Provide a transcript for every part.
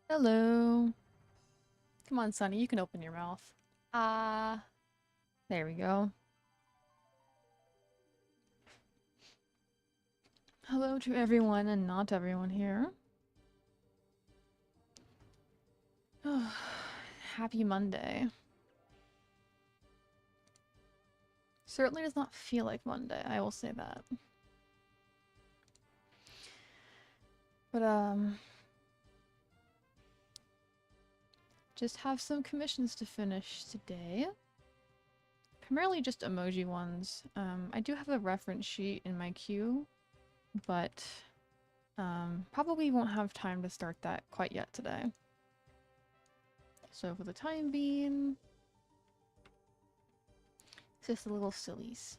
Hello. Come on, Sonny, you can open your mouth. There we go. Hello to everyone and not everyone here. Happy Monday. Certainly does not feel like Monday, I will say that. But, just have some commissions to finish today. Primarily just emoji ones. I do have a reference sheet in my queue, but, probably won't have time to start that quite yet today. So for the time being, it's just a little sillies.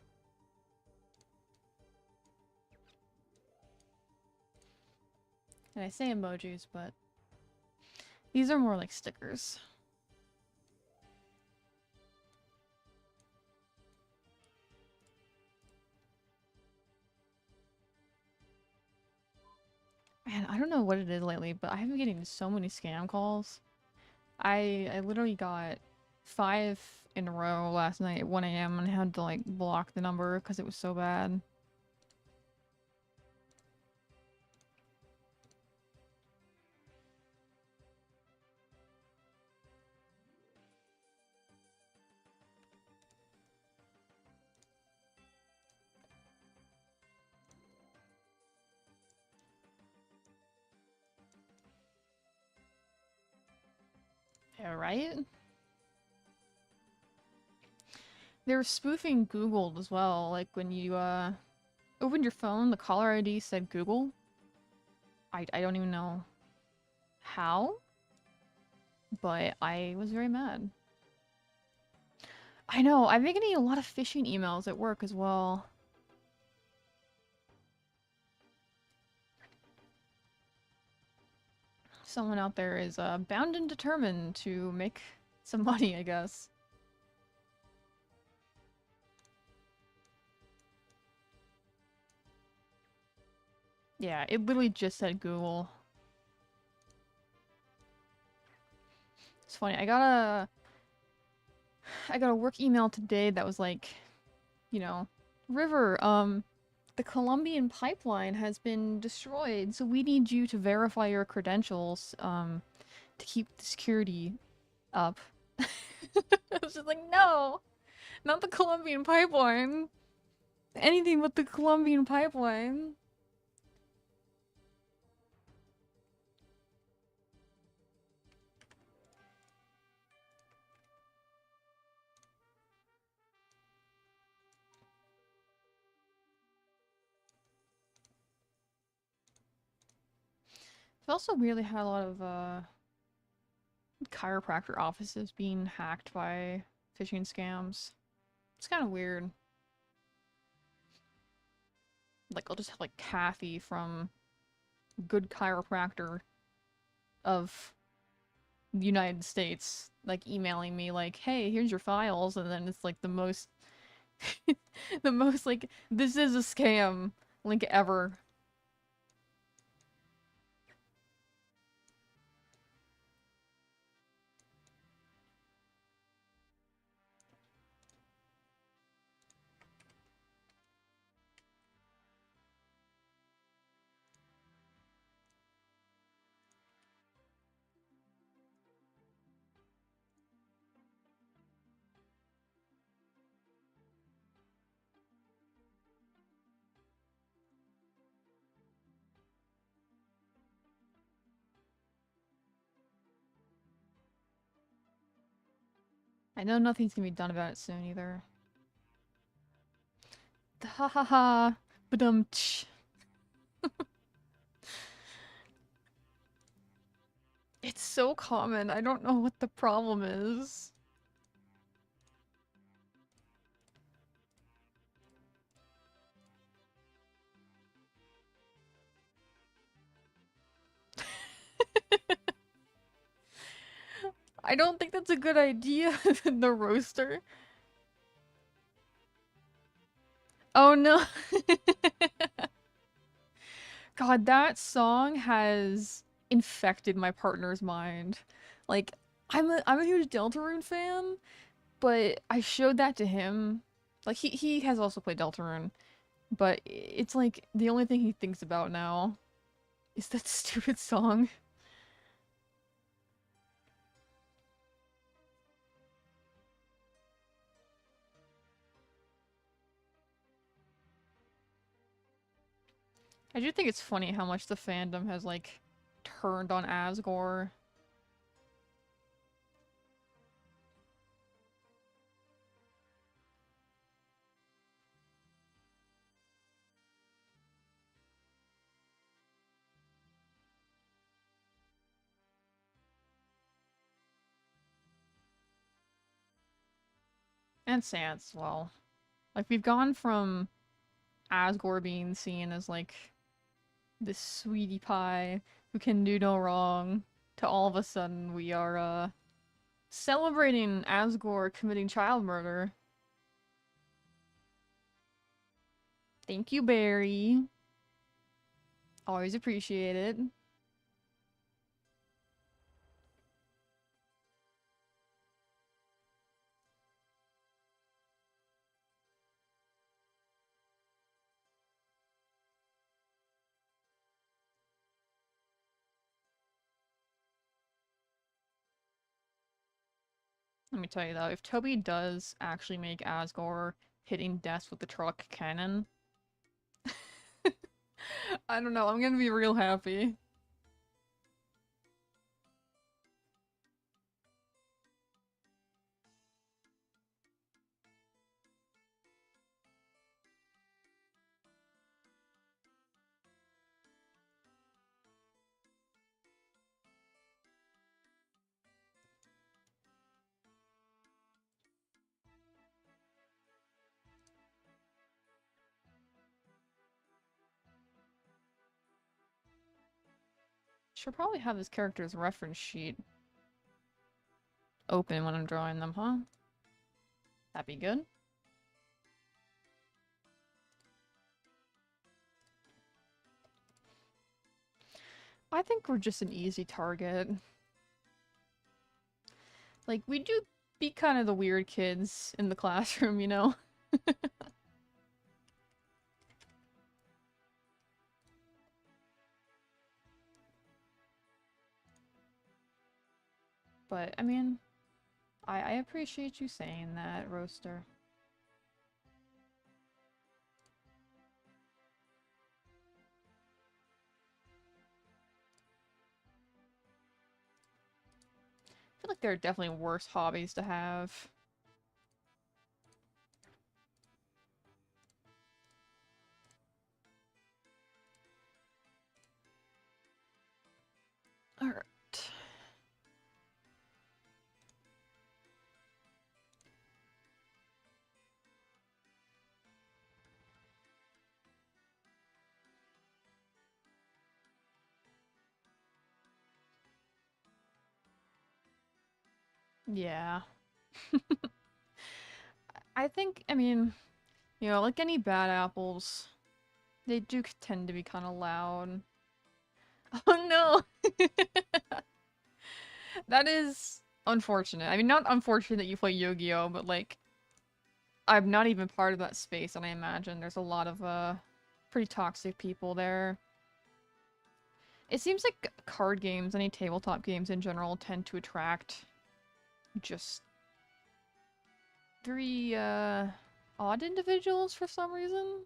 And I say emojis, but these are more like stickers. Man, I don't know what it is lately, but I have been getting so many scam calls. I literally got 5 in a row last night at 1 a.m. and had to like block the number because it was so bad. Yeah, right? They were spoofing Google as well. Like when you opened your phone, the caller ID said Google. I don't even know how, but I was very mad. I know, I've been getting a lot of phishing emails at work as well. Someone out there is bound and determined to make some money, I guess. Yeah, it literally just said Google. It's funny, I got a work email today that was like, you know, River, the Colombian pipeline has been destroyed, so we need you to verify your credentials, to keep the security up. I was just like, no! Not the Colombian pipeline! Anything but the Colombian pipeline! I've also weirdly had a lot of, chiropractor offices being hacked by phishing scams. It's kind of weird. Like, I'll just have, like, Kathy from Good Chiropractor of the United States, like, emailing me, like, hey, here's your files, and then it's, like, the most, the most, like, this is a scam link ever. I know nothing's gonna be done about it soon, either. Ha ha ha, badum-tsh. It's so common, I don't know what the problem is. I don't think that's a good idea, the roaster. Oh no. God, that song has infected my partner's mind. Like, I'm a huge Deltarune fan, but I showed that to him. Like, he has also played Deltarune, but it's like the only thing he thinks about now is that stupid song. I do think it's funny how much the fandom has, like, turned on Asgore. And Sans, well. Like, we've gone from Asgore being seen as, like, this sweetie pie who can do no wrong, to all of a sudden we are, celebrating Asgore committing child murder. Thank you, Barry. Always appreciate it. Let me tell you though, if Toby does actually make Asgore hitting deaths with the truck canon, I don't know, I'm gonna be real happy. Should probably have this character's reference sheet open when I'm drawing them, huh? That'd be good. I think we're just an easy target. Like, we do be kind of the weird kids in the classroom, you know? But, I mean, I appreciate you saying that, Roaster. I feel like there are definitely worse hobbies to have. Alright. Yeah. I think, I mean, you know, like any bad apples, they do tend to be kind of loud. Oh no! That is unfortunate. I mean, not unfortunate that you play Yu-Gi-Oh, but like, I'm not even part of that space, and I imagine there's a lot of, pretty toxic people there. It seems like card games, any tabletop games in general, tend to attract just very, odd individuals for some reason.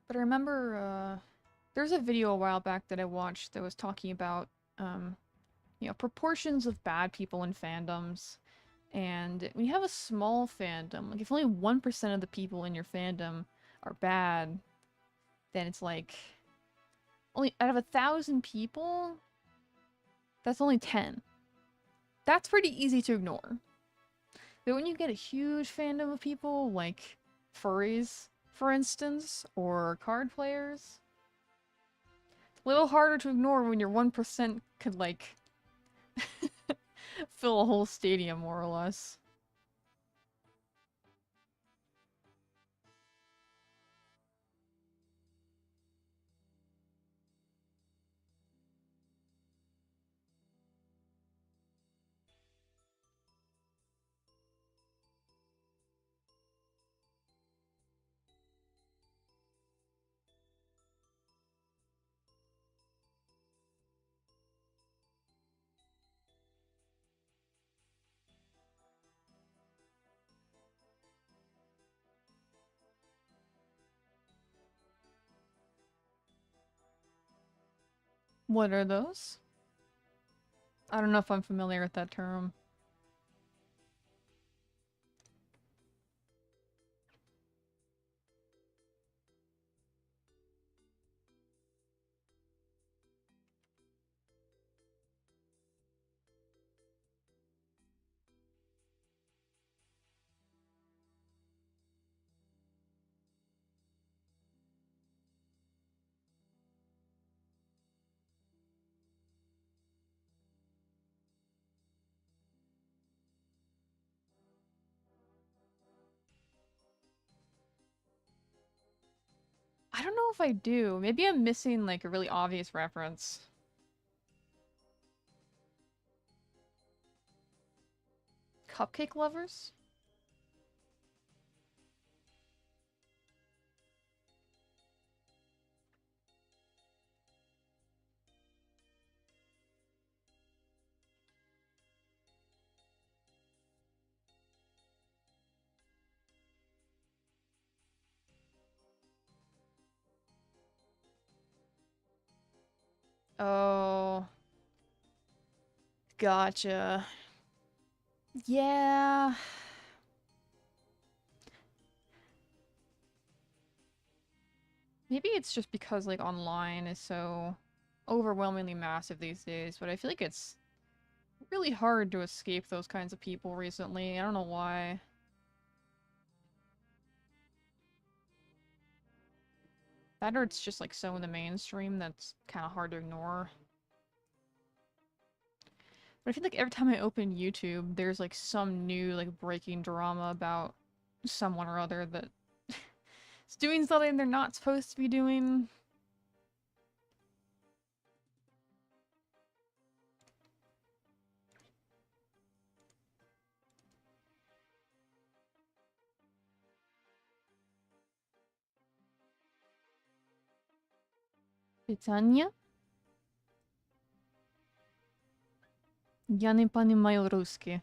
But I remember, there's a video a while back that I watched that was talking about, um, you know, proportions of bad people in fandoms. And when you have a small fandom, like if only 1% of the people in your fandom are bad, then it's like only out of 1,000 people, that's only 10. That's pretty easy to ignore. But when you get a huge fandom of people, like furries, for instance, or card players, little harder to ignore when your 1% could, like, fill a whole stadium, more or less. What are those? I don't know if I'm familiar with that term. I don't know if I do. Maybe I'm missing, like, a really obvious reference. Cupcake lovers? Oh, gotcha. Yeah. Maybe it's just because, like, online is so overwhelmingly massive these days, but I feel like it's really hard to escape those kinds of people recently. I don't know why. That or it's just, like, so in the mainstream that's kind of hard to ignore. But I feel like every time I open YouTube, there's, like, some new, like, breaking drama about someone or other that is doing something they're not supposed to be doing. Pytania? Я не понимаю русский.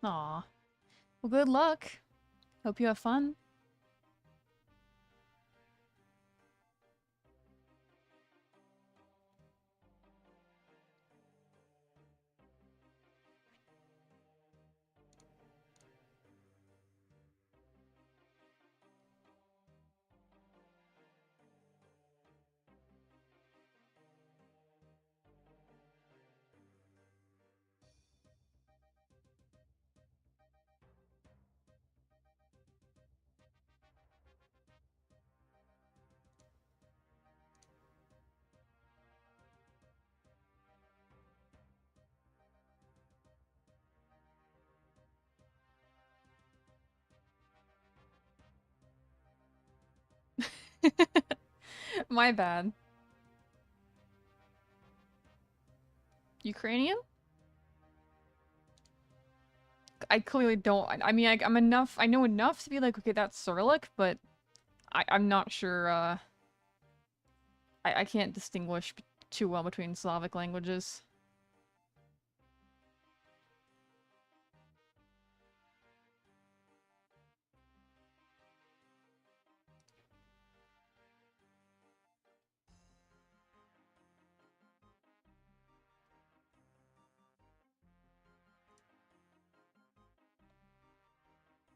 Aw. Well, good luck. Hope you have fun. My bad. Ukrainian? I clearly don't. I mean, I'm enough. I know enough to be like, okay, that's Cyrillic, but I'm not sure. I can't distinguish too well between Slavic languages.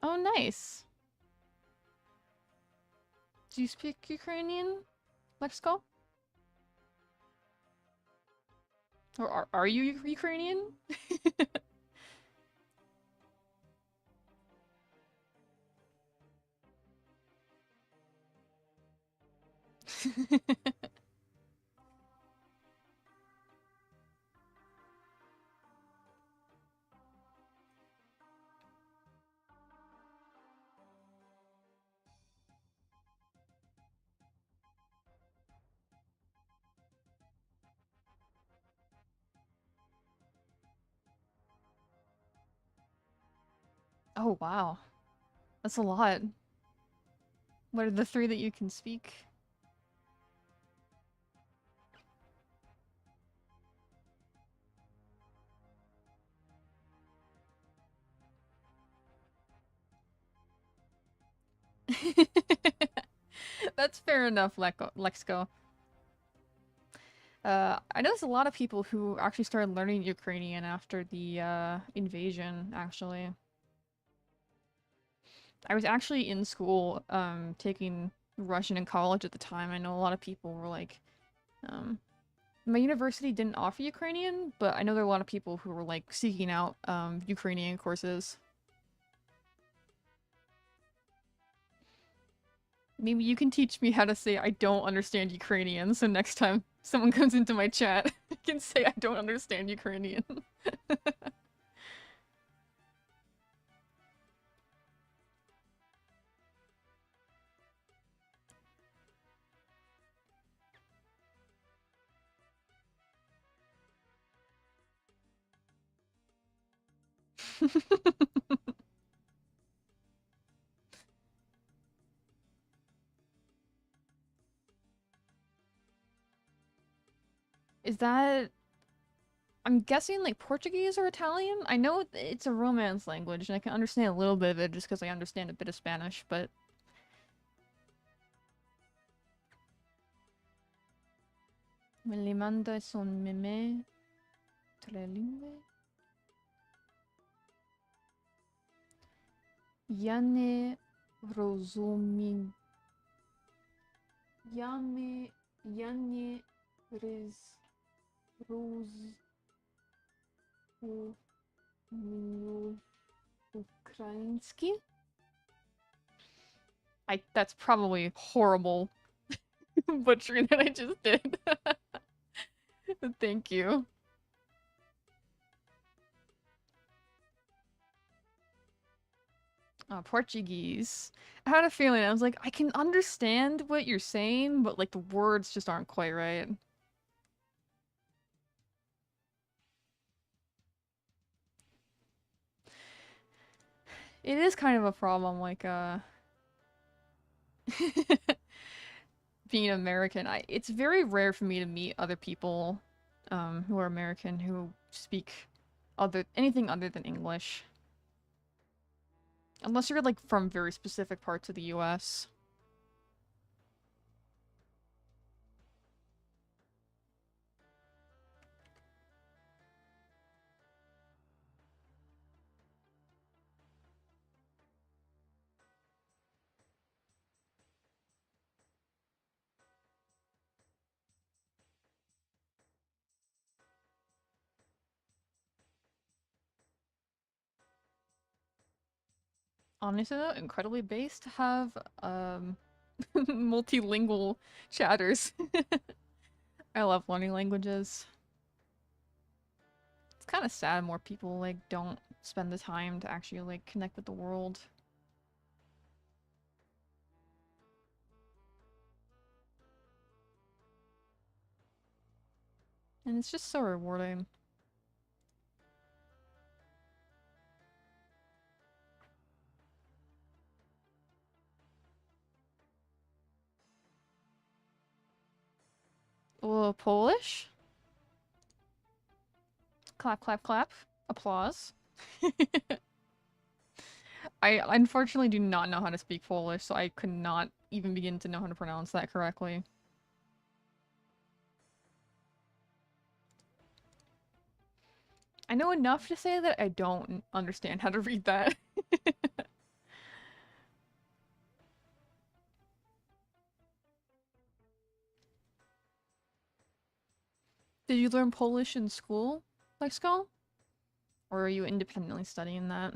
Oh, nice. Do you speak Ukrainian, Lexico? Or are you Ukrainian? Oh, wow. That's a lot. What are the three that you can speak? That's fair enough, Lexico. I know there's a lot of people who actually started learning Ukrainian after the invasion, actually. I was actually in school taking Russian in college at the time. I know a lot of people were like, um, my university didn't offer Ukrainian, but I know there are a lot of people who were like seeking out Ukrainian courses. Maybe you can teach me how to say I don't understand Ukrainian, so next time someone comes into my chat, I can say I don't understand Ukrainian. Is that... I'm guessing like Portuguese or Italian? I know it's a Romance language and I can understand a little bit of it just because I understand a bit of Spanish, but... Me li manda son meme trilingue? Ja ne rozumím. Ja ne rozumію ukraiński? That's probably horrible butchering that I just did. Thank you. Portuguese. I had a feeling. I was like, I can understand what you're saying, but like the words just aren't quite right. It is kind of a problem, like being American. It's very rare for me to meet other people who are American who speak anything other than English. Unless you're like from very specific parts of the US. Honestly though, incredibly based to have multilingual chatters. I love learning languages. It's kind of sad more people like don't spend the time to actually like connect with the world. And it's just so rewarding. Oh, Polish? Clap, clap, clap. Applause. I unfortunately do not know how to speak Polish, so I could not even begin to know how to pronounce that correctly. I know enough to say that I don't understand how to read that. Did you learn Polish in school, Lexicon? Or are you independently studying that?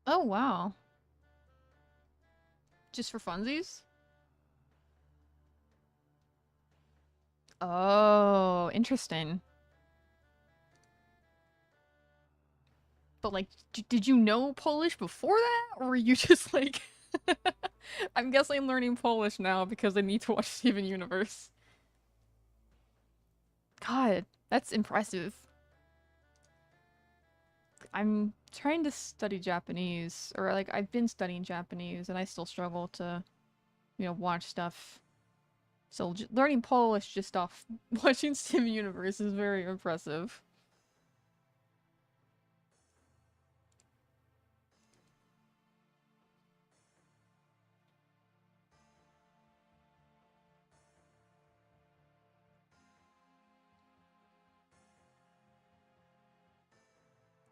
Oh, wow. Just for funsies? Oh, interesting. But like, did you know Polish before that? Or were you just like... I'm guessing learning Polish now because I need to watch Steven Universe. God, that's impressive. I'm trying to study Japanese, or like I've been studying Japanese, and I still struggle to, watch stuff. So learning Polish just off watching Steven Universe is very impressive.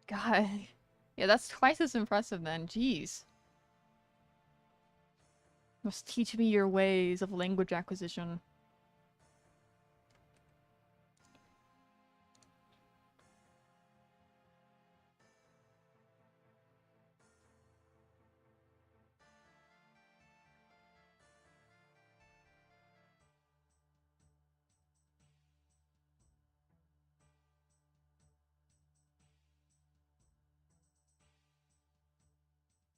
God. Yeah, that's twice as impressive then. Jeez. Must teach me your ways of language acquisition.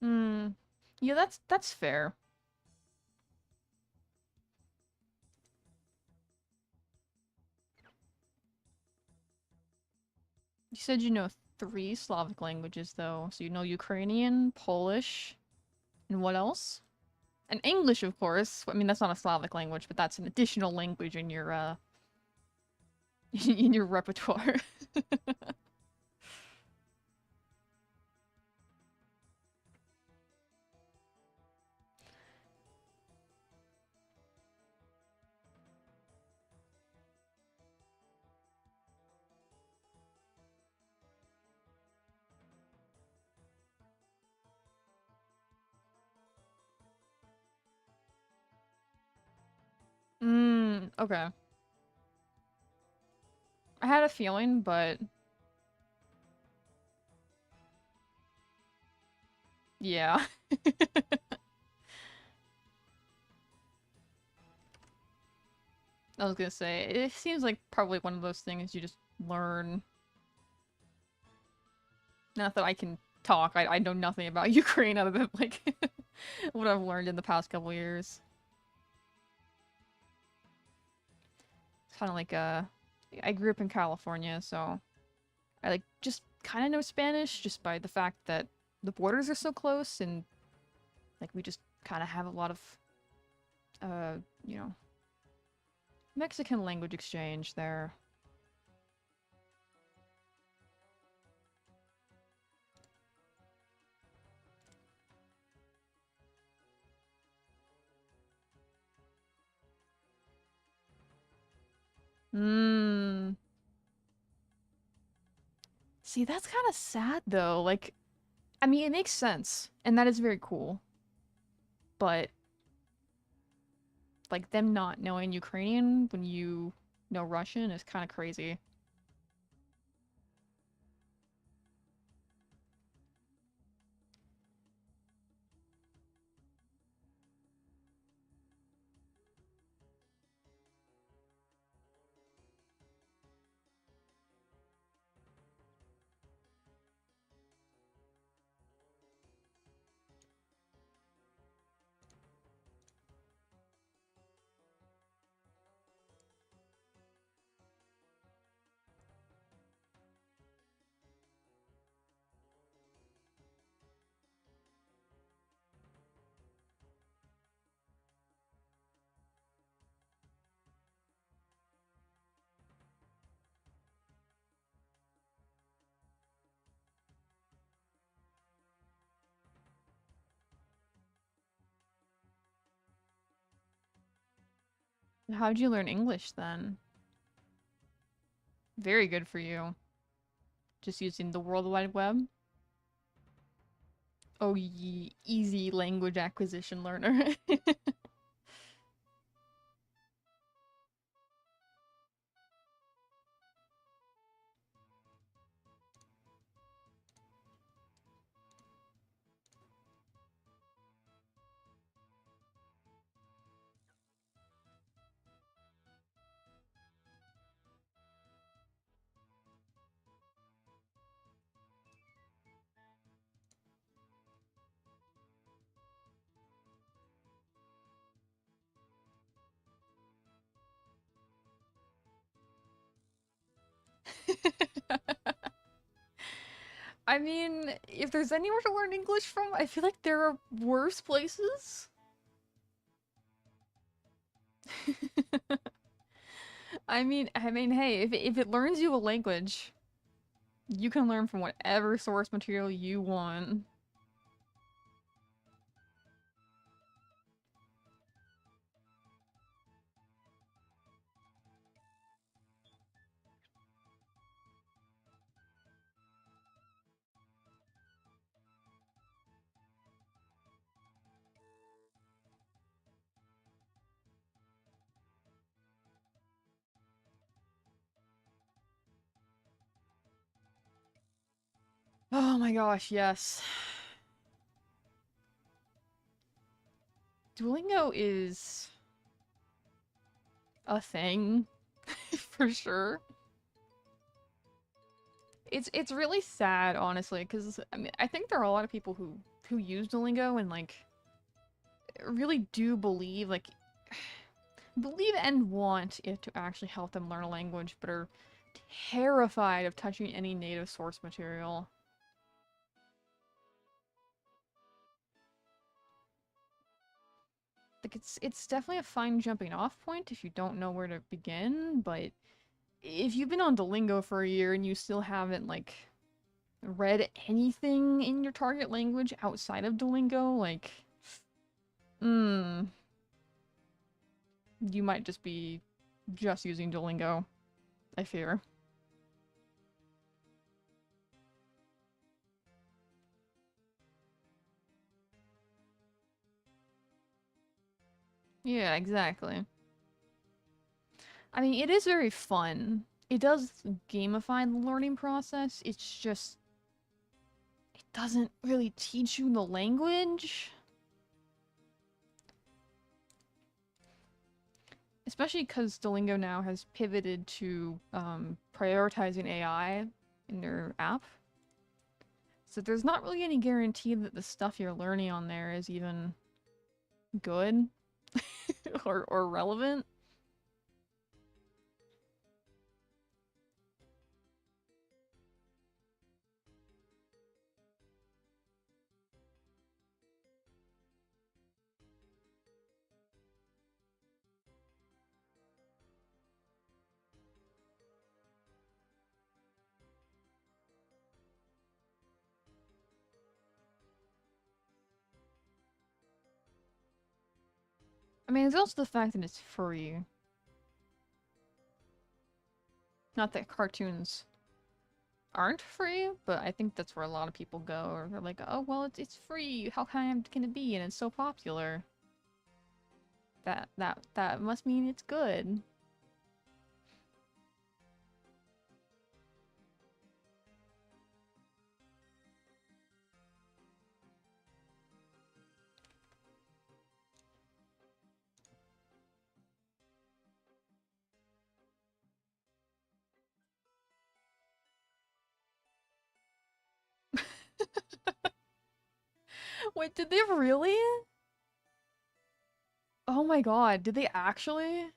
Hmm. Yeah, that's fair. You said you know three Slavic languages though. So you know Ukrainian, Polish, and what else? And English, of course. I mean, that's not a Slavic language, but that's an additional language in your in your repertoire. Okay. I had a feeling, but yeah. I was gonna say, it seems like probably one of those things you just learn. Not that I can talk, I know nothing about Ukraine other than, like, what I've learned in the past couple years. It's kind of like, I grew up in California, so I, like, just kind of know Spanish just by the fact that the borders are so close, and, like, we just kind of have a lot of, uh, you know, Mexican language exchange there. Mmm. See, that's kind of sad though. Like, I mean, it makes sense, and that is very cool. But like them not knowing Ukrainian when you know Russian is kind of crazy. How'd you learn English then? Very good for you. Just using the World Wide Web? Oh, ye easy language acquisition learner. I mean, if there's anywhere to learn English from, I feel like there are worse places. I mean, hey, if it learns you a language, you can learn from whatever source material you want. Oh my gosh, yes. Duolingo is a thing, for sure. It's really sad, honestly, because I mean, I think there are a lot of people who use Duolingo and like really do believe believe and want it to actually help them learn a language, but are terrified of touching any native source material. Like it's definitely a fine jumping off point if you don't know where to begin, but if you've been on Duolingo for a year and you still haven't like read anything in your target language outside of Duolingo, like, mm, you might just be just using Duolingo, I fear. Yeah, exactly. I mean, it is very fun. It does gamify the learning process. It's just, it doesn't really teach you the language. Especially because Duolingo now has pivoted to prioritizing AI in their app. So there's not really any guarantee that the stuff you're learning on there is even good or relevant. I mean, there's also the fact that it's free. Not that cartoons aren't free, but I think that's where a lot of people go. Or they're like, oh, well, it's free. How can it be? And it's so popular. That must mean it's good. Wait, did they really? Oh my god, did they actually?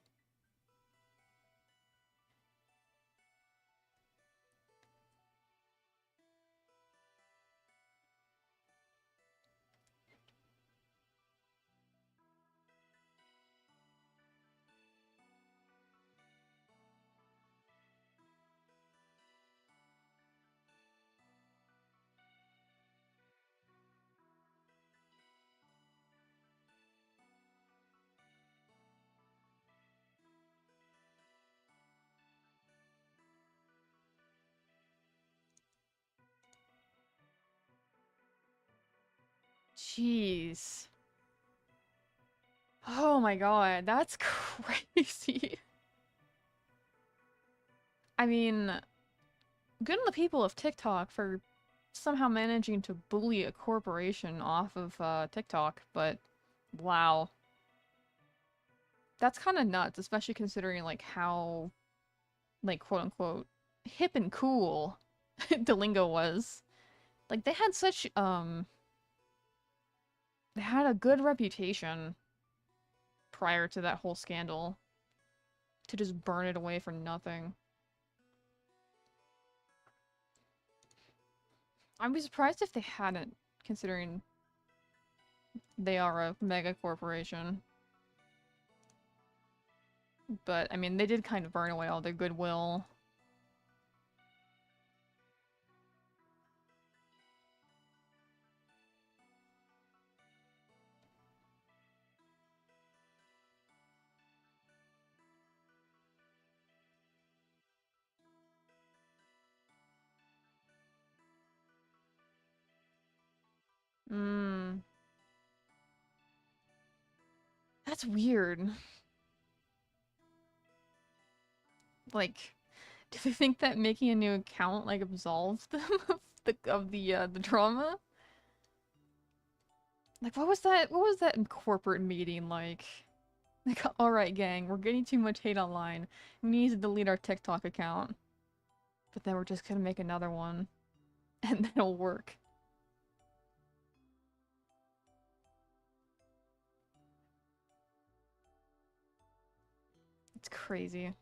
Jeez. Oh my god, that's crazy. I mean, good on the people of TikTok for somehow managing to bully a corporation off of TikTok, but wow. That's kind of nuts, especially considering like how like quote unquote hip and cool Duolingo was. Like they had a good reputation prior to that whole scandal to just burn it away for nothing. I'd be surprised if they hadn't, considering they are a mega corporation. But I mean, they did kind of burn away all their goodwill. Mm, that's weird. Like, do they think that making a new account like absolves them of the drama? Like, what was that? What was that in corporate meeting like? Like, all right, gang, we're getting too much hate online. We need to delete our TikTok account, but then we're just gonna make another one, and then it'll work. It's crazy.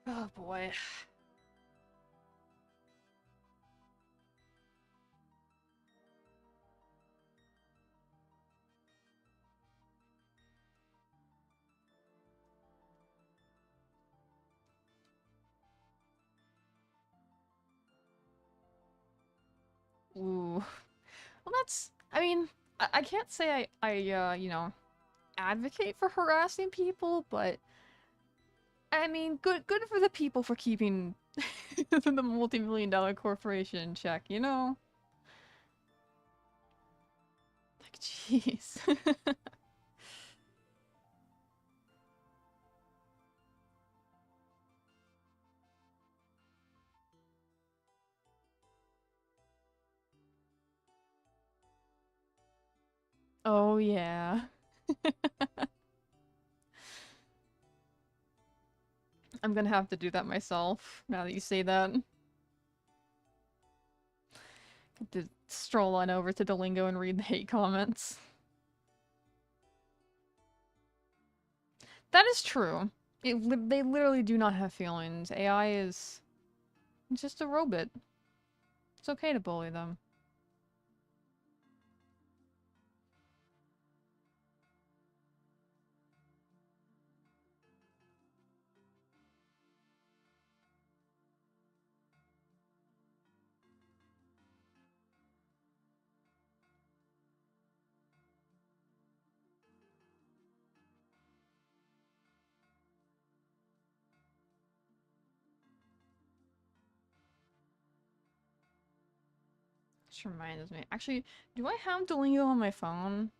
Oh boy. Ooh. Well, that's. I mean, I can't say advocate for harassing people, but I mean, good for the people for keeping the multi-million-dollar corporation in check, you know? Like, jeez. Oh, yeah. I'm gonna have to do that myself, now that you say that. To stroll on over to Duolingo and read the hate comments. That is true. They literally do not have feelings. AI is just a robot. It's okay to bully them. Which reminds me. Actually, do I have Duolingo on my phone?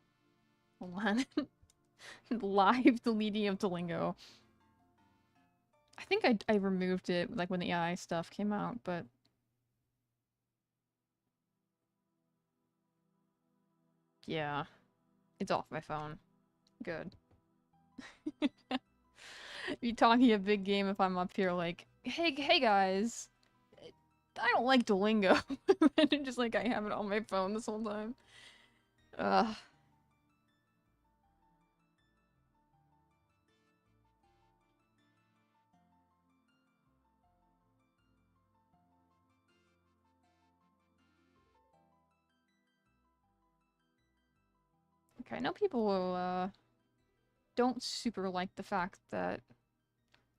Hold on. Live deleting of Duolingo. I think I removed it like when the AI stuff came out, but yeah, it's off my phone. Good. Be talking a big game if I'm up here like, hey guys, I don't like Duolingo. And just like I have it on my phone this whole time. Ugh. Okay, I know people will, don't super like the fact that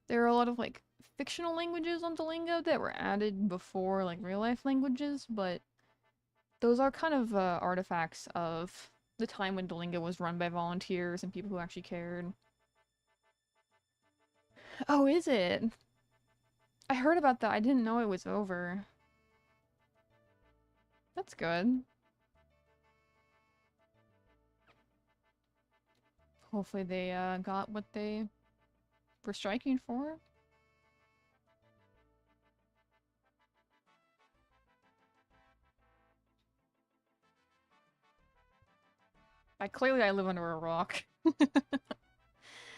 there are a lot of like fictional languages on Duolingo that were added before like real life languages, but those are kind of artifacts of the time when Duolingo was run by volunteers and people who actually cared. Oh, is it? I heard about that. I didn't know it was over. That's good. Hopefully they got what they were striking for. Clearly I live under a rock.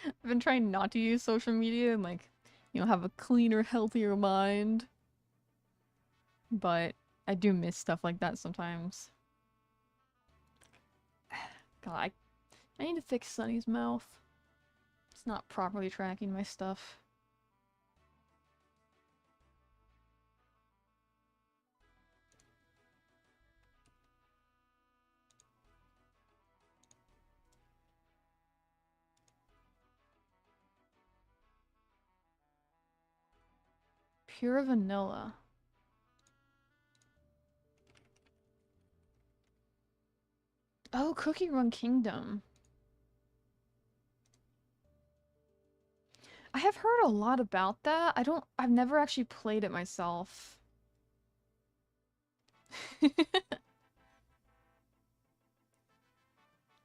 I've been trying not to use social media and like, have a cleaner, healthier mind. But I do miss stuff like that sometimes. God, I need to fix Sunny's mouth. It's not properly tracking my stuff. Pure vanilla. Oh, Cookie Run Kingdom. I have heard a lot about that. I've never actually played it myself.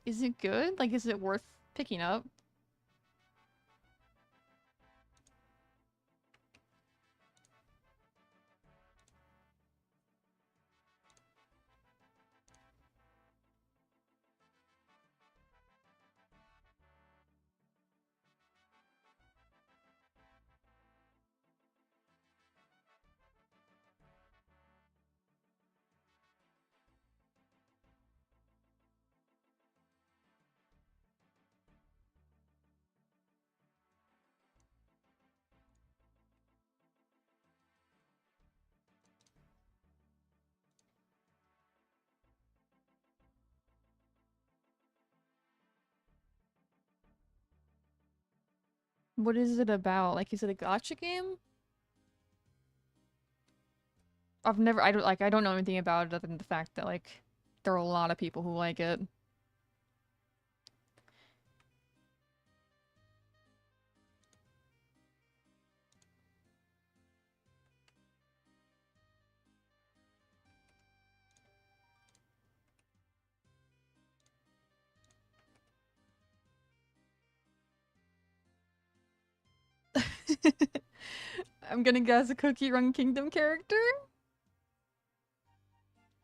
Is it good? Like, is it worth picking up? What is it about? Like, is it a gotcha game? I don't know anything about it other than the fact that, like, there are a lot of people who like it. I'm gonna guess a Cookie Run Kingdom character?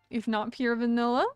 If not pure vanilla?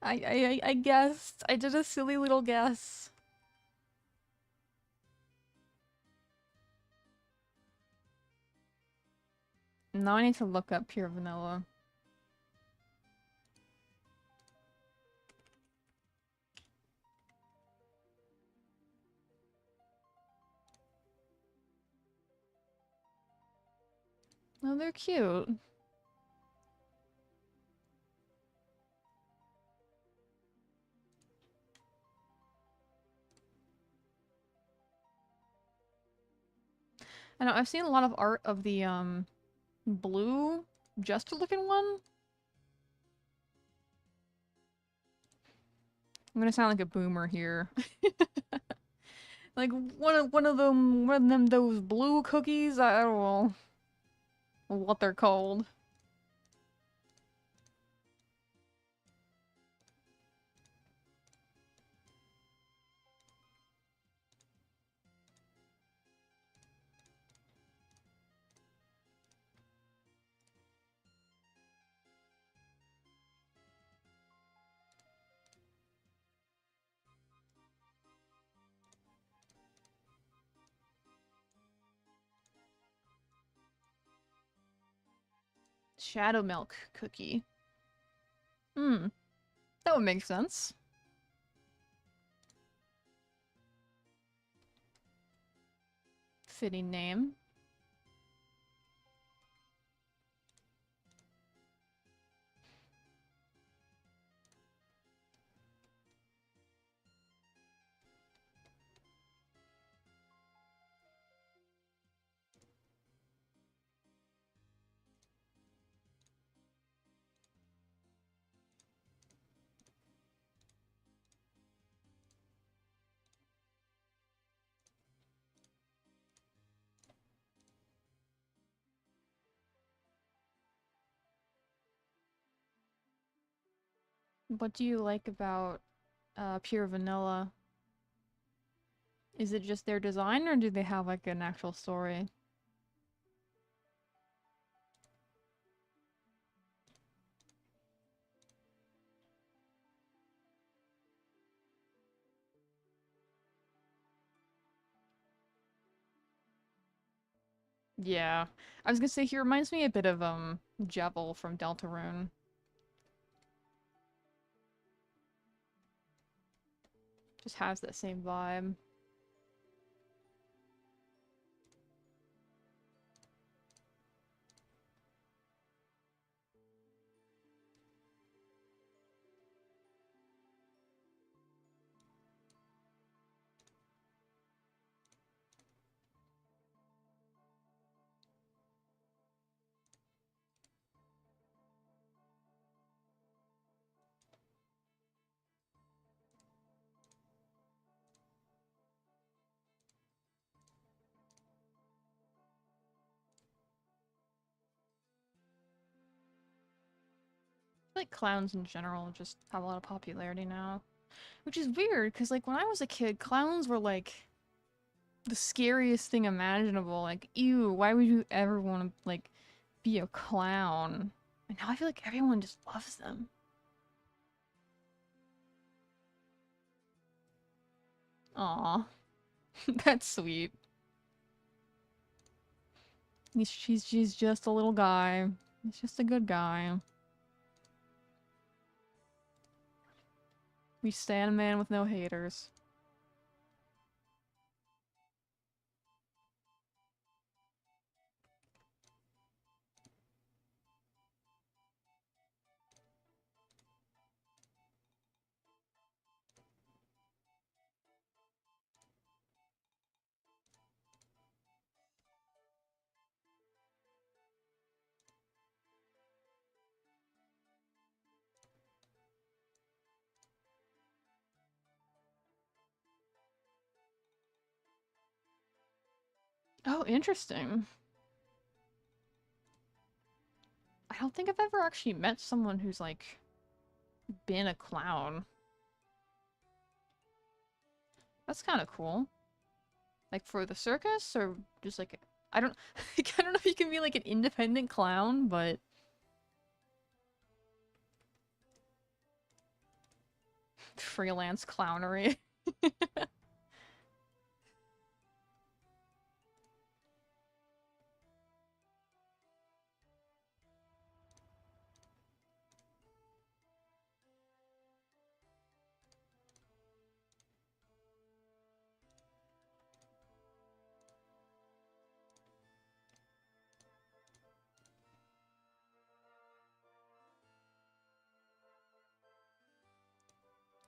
I guessed. I did a silly little guess. Now I need to look up pure vanilla. Oh, they're cute. I know, I've seen a lot of art of the, blue Jester-looking one. I'm gonna sound like a boomer here. Like one of them those blue cookies. I don't know what they're called. Shadow milk cookie. Hmm, that would make sense. Fitting name. What do you like about pure vanilla? Is it just their design, or do they have like an actual story? Yeah, I was gonna say he reminds me a bit of Jevil from Deltarune. Just has that same vibe. Like clowns in general just have a lot of popularity now. Which is weird, because like when I was a kid, clowns were like the scariest thing imaginable. Like, ew, why would you ever want to like be a clown? And now I feel like everyone just loves them. Aw, that's sweet. She's just a little guy. He's just a good guy. We stand a man with no haters. Oh, interesting. I don't think I've ever actually met someone who's like been a clown. That's kind of cool. Like for the circus or just like I don't like, I don't know if you can be like an independent clown, but freelance clownery.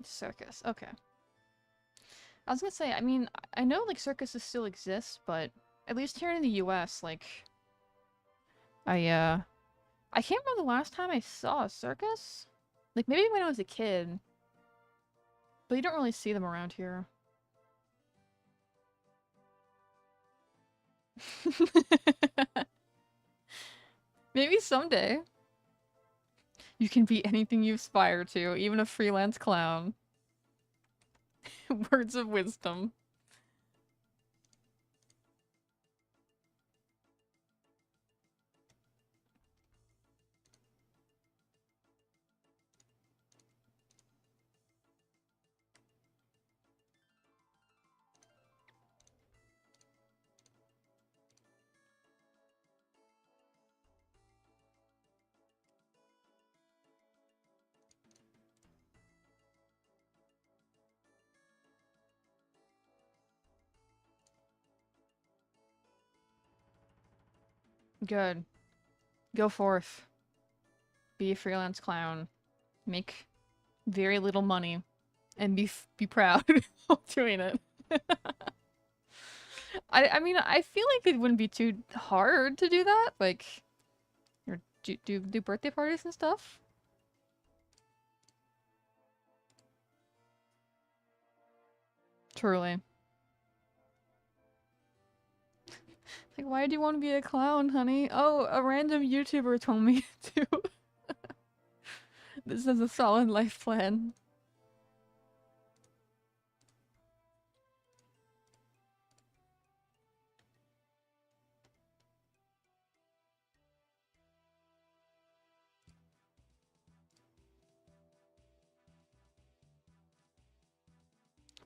Circus. Okay. I was gonna say, I mean, I know like circuses still exist, but at least here in the US, like I I can't remember the last time I saw a circus. Like maybe when I was a kid, but you don't really see them around here. Maybe someday you can be anything you aspire to, even a freelance clown. Words of wisdom. Good. Go forth. Be a freelance clown. Make very little money. And be proud of doing it. I mean, I feel like it wouldn't be too hard to do that. Like, or do birthday parties and stuff. Truly. Like, why do you want to be a clown, honey? Oh, a random YouTuber told me to. This is a solid life plan.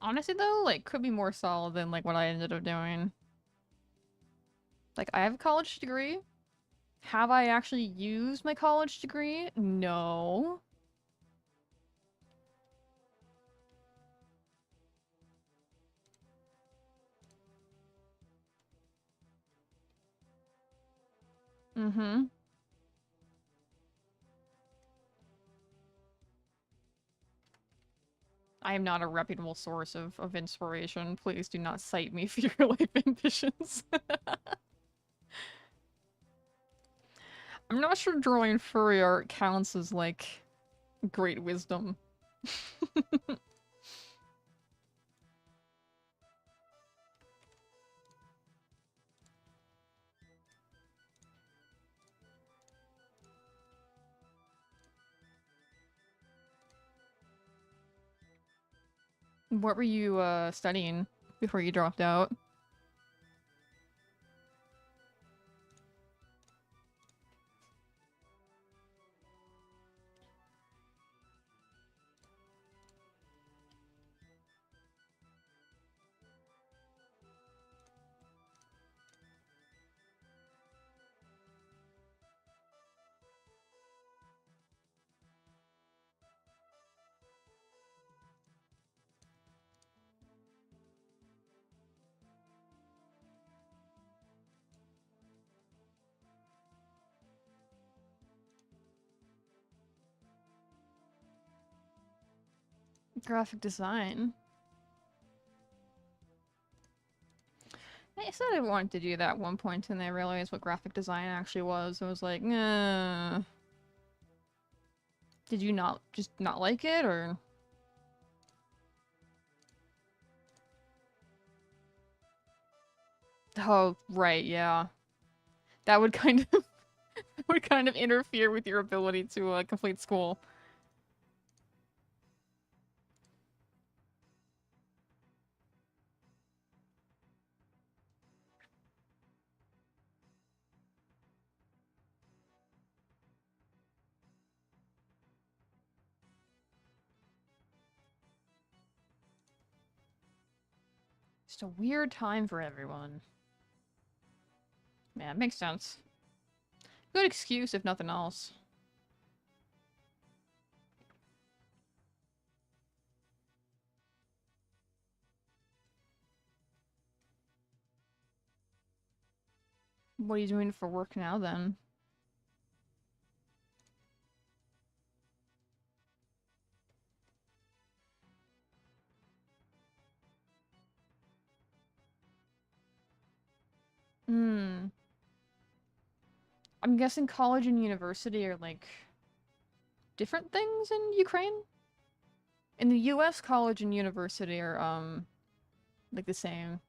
Honestly, though, like, could be more solid than, like, what I ended up doing. Like, I have a college degree. Have I actually used my college degree? No. Mm-hmm. I am not a reputable source of inspiration. Please do not cite me for your life ambitions. I'm not sure drawing furry art counts as, like, great wisdom. What were you, studying before you dropped out? Graphic design. I said I wanted to do that at one point, and I realized what graphic design actually was. I was like, nah. Did you not just not like it, or? Oh, right, yeah. That would kind of would kind of interfere with your ability to complete school. Just a weird time for everyone. Yeah, it makes sense. Good excuse, if nothing else. What are you doing for work now, then? Hmm. I'm guessing college and university are, like, different things in Ukraine? In the US, college and university are, like, the same.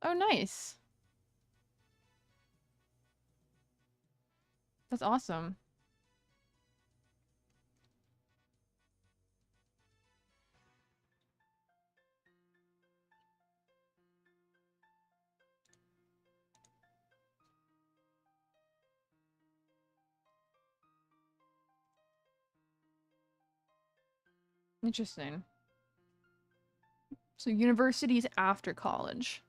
Oh, nice. That's awesome. Interesting. So universities after college.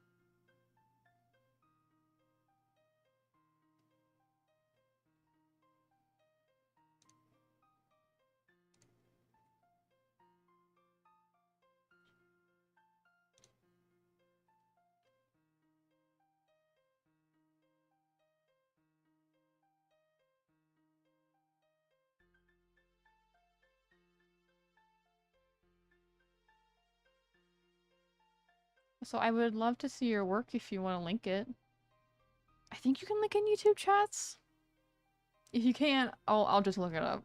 So I would love to see your work if you want to link it. I think you can link in YouTube chats. If you can't, I'll just look it up.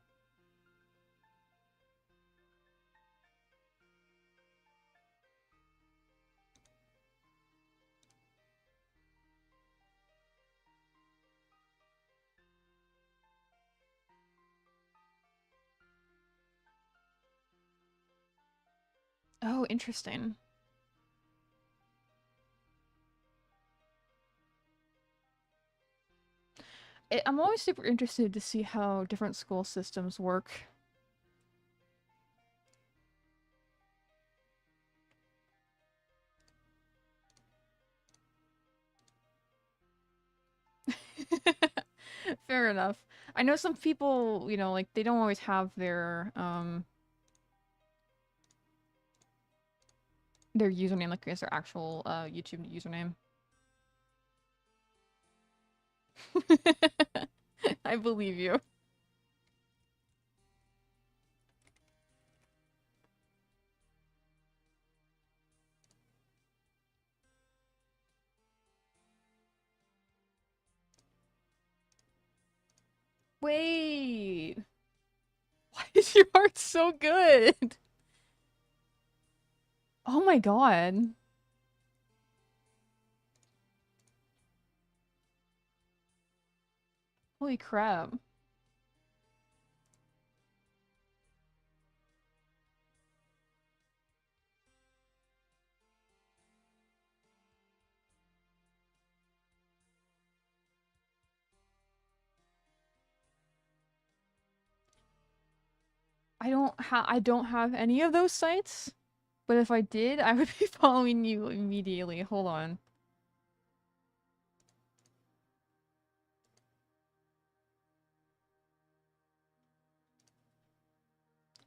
Oh, interesting. I'm always super interested to see how different school systems work. Fair enough. I know some people, like they don't always have their username, like I guess their actual YouTube username. I believe you. Wait. Why is your art so good? Oh my god. Holy crap. I don't have any of those sites, but if I did, I would be following you immediately. Hold on.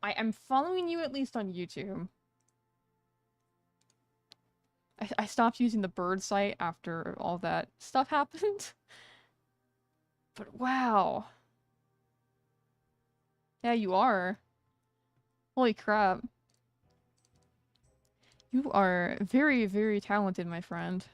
I am following you at least on YouTube. I stopped using the bird site after all that stuff happened. But wow. Yeah, you are. Holy crap. You are very, very talented, my friend.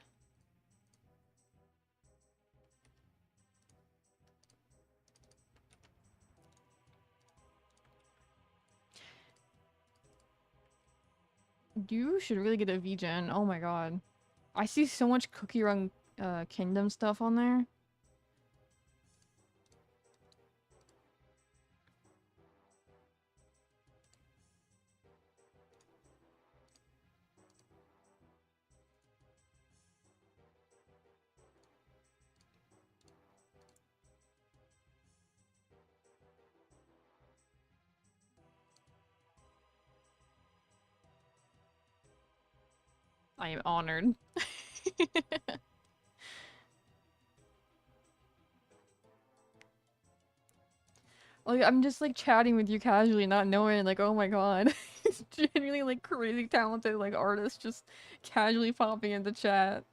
You should really get a VGen. Oh my god. I see so much Cookie Run Kingdom stuff on there. I am honored. Like, I'm just like chatting with you casually, not knowing, like, oh my god. It's genuinely like crazy talented, like, artist just casually popping into chat.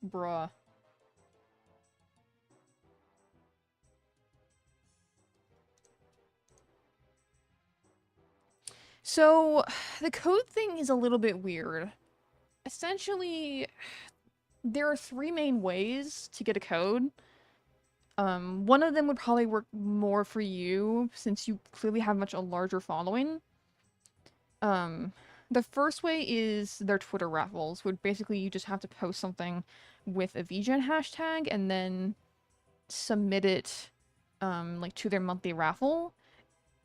Bruh. So, the code thing is a little bit weird. Essentially, there are three main ways to get a code. One of them would probably work more for you since you clearly have much a larger following. Um, the first way is their Twitter raffles, where basically you just have to post something with a VGen hashtag and then submit it like to their monthly raffle.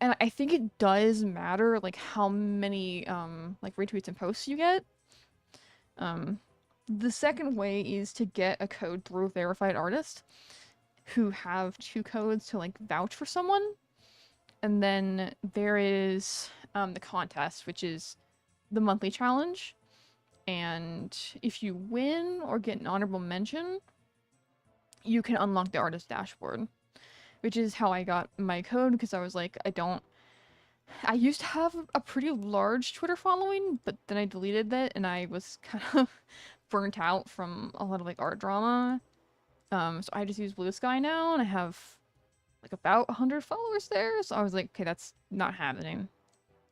And I think it does matter like how many like retweets and posts you get. Um, the second way is to get a code through a verified artist who have two codes to like vouch for someone. And then there is the contest, which is the monthly challenge. And if you win or get an honorable mention, you can unlock the artist dashboard, which is how I got my code because I was like, I used to have a pretty large Twitter following, but then I deleted that and I was kind of burnt out from a lot of like art drama. So I just use Blue Sky now and I have like about 100 followers there. So I was like, okay, that's not happening.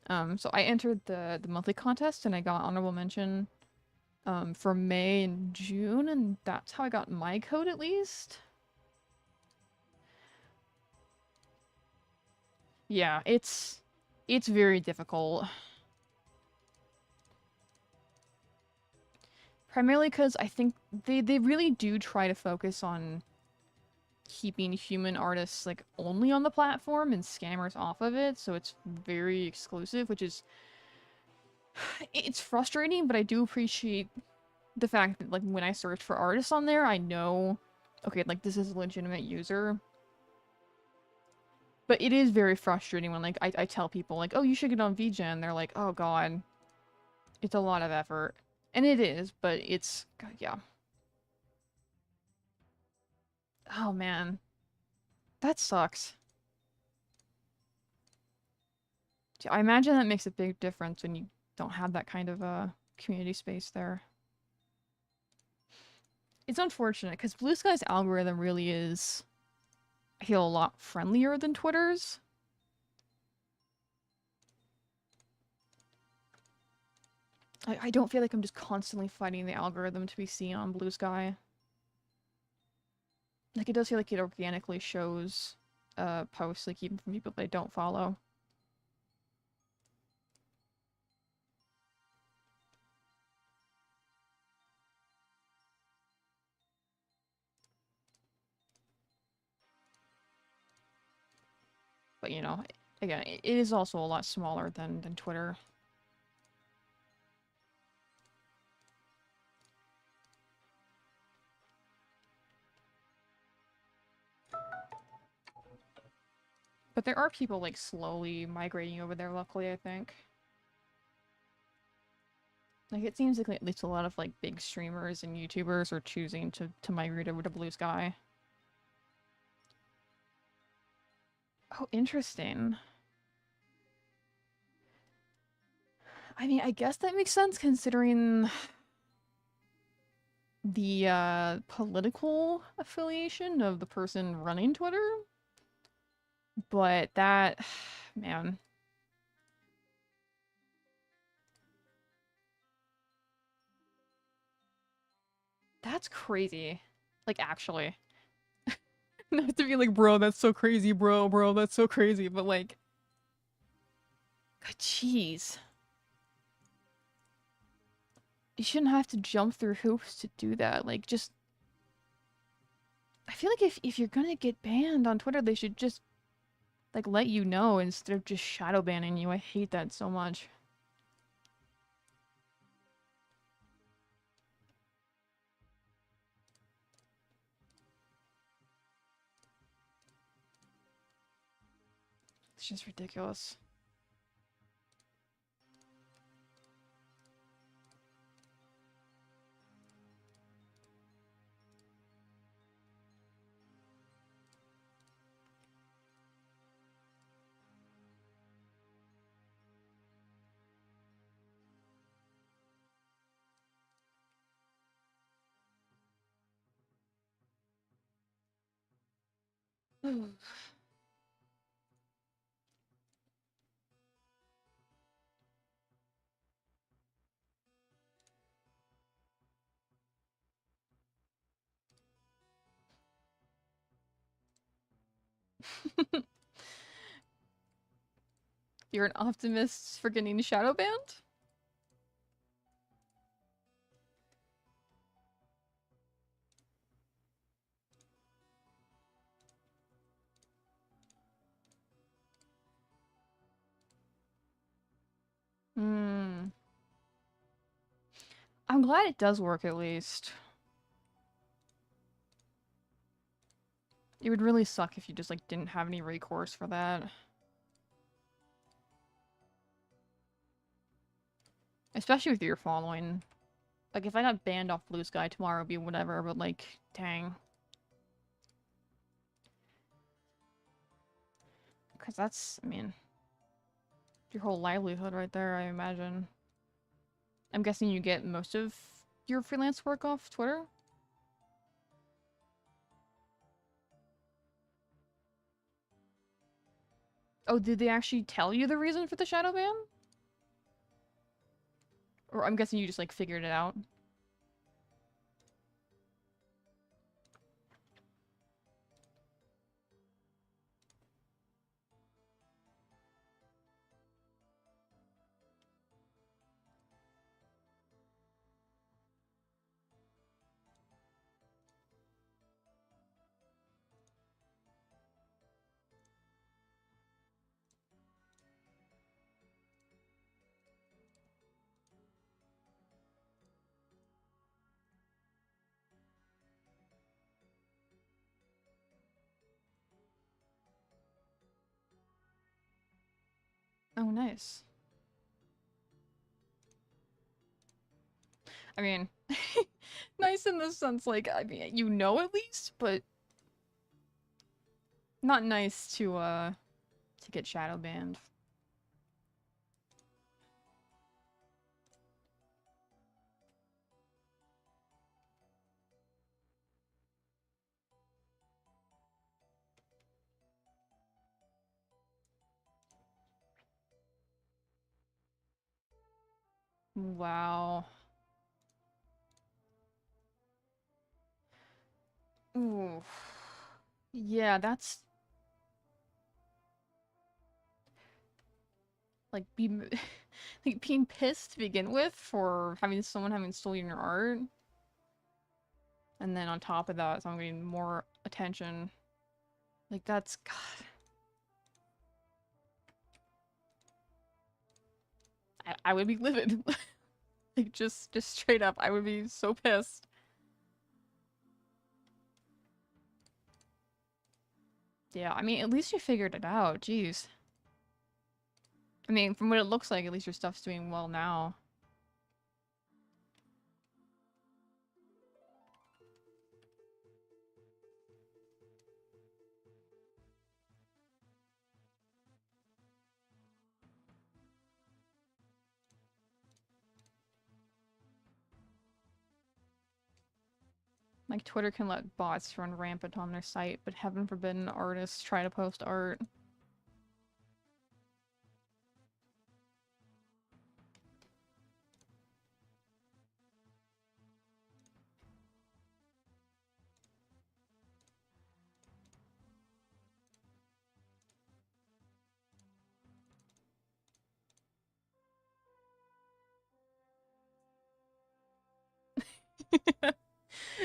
So I entered the monthly contest and I got honorable mention for May and June, and that's how I got my code at least. Yeah, it's very difficult. Primarily because I think they really do try to focus on keeping human artists like only on the platform and scammers off of it, so it's very exclusive, which is it's frustrating, but I do appreciate the fact that like when I search for artists on there, I know okay, like this is a legitimate user. But it is very frustrating when like I tell people like, oh, you should get on VGen. They're like, oh god, it's a lot of effort. And it is, but it's god, yeah. Oh man. That sucks. I imagine that makes a big difference when you don't have that kind of community space there. It's unfortunate because Blue Sky's algorithm really is, I feel, a lot friendlier than Twitter's. I don't feel like I'm just constantly fighting the algorithm to be seen on Blue Sky. Like, it does feel like it organically shows posts, like, even from people that I don't follow. But, you know, again, it is also a lot smaller than Twitter. But there are people, like, slowly migrating over there, luckily, I think. Like, it seems like at least a lot of, like, big streamers and YouTubers are choosing to migrate over to Blue Sky. Oh, interesting. I mean, I guess that makes sense considering the political affiliation of the person running Twitter. But that, man, that's crazy. Like, actually. Not to be like, bro, that's so crazy, bro, that's so crazy. But like, jeez. You shouldn't have to jump through hoops to do that. Like, just I feel like if you're gonna get banned on Twitter, they should just like let you know instead of just shadow banning you. I hate that so much. It's just ridiculous. You're an optimist for getting shadow banned? Hmm. I'm glad it does work at least. It would really suck if you just like didn't have any recourse for that. Especially with your following. Like if I got banned off Blue Sky tomorrow it'd be whatever, but like, dang. Cause that's, I mean, your whole livelihood right there, I imagine. I'm guessing you get most of your freelance work off Twitter? Oh, did they actually tell you the reason for the shadow ban? Or I'm guessing you just like figured it out. Oh, nice. I mean, nice in the sense, like, I mean, you know at least, but not nice to get shadow banned. Wow. Ooh. Yeah, that's like like being pissed to begin with for having someone having stolen your art, and then on top of that, someone getting more attention. Like that's God. I would be livid. Like just straight up, I would be so pissed. Yeah, I mean, at least you figured it out. Jeez. I mean, from what it looks like, at least your stuff's doing well now. Like, Twitter can let bots run rampant on their site, but heaven forbid an artist try to post art.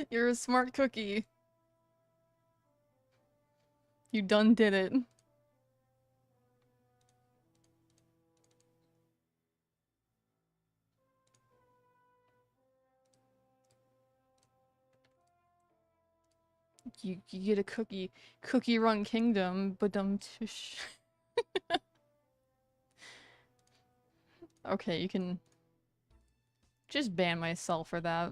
You're a smart cookie. You done did it. You get a cookie run kingdom, but tish. Okay, you can just ban myself for that.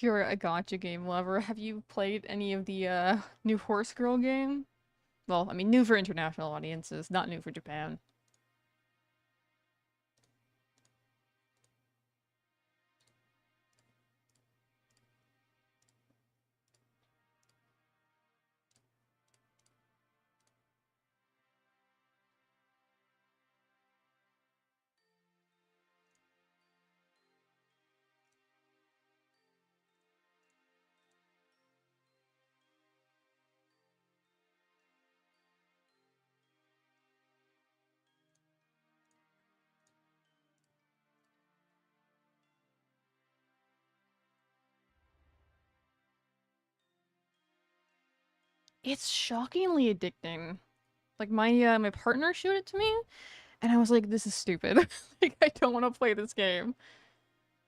if you're a gacha game lover, have you played any of the new Horse Girl game? Well, I mean, new for international audiences, not new for Japan. It's shockingly addicting. Like my partner showed it to me, and I was like, "This is stupid. Like, I don't want to play this game."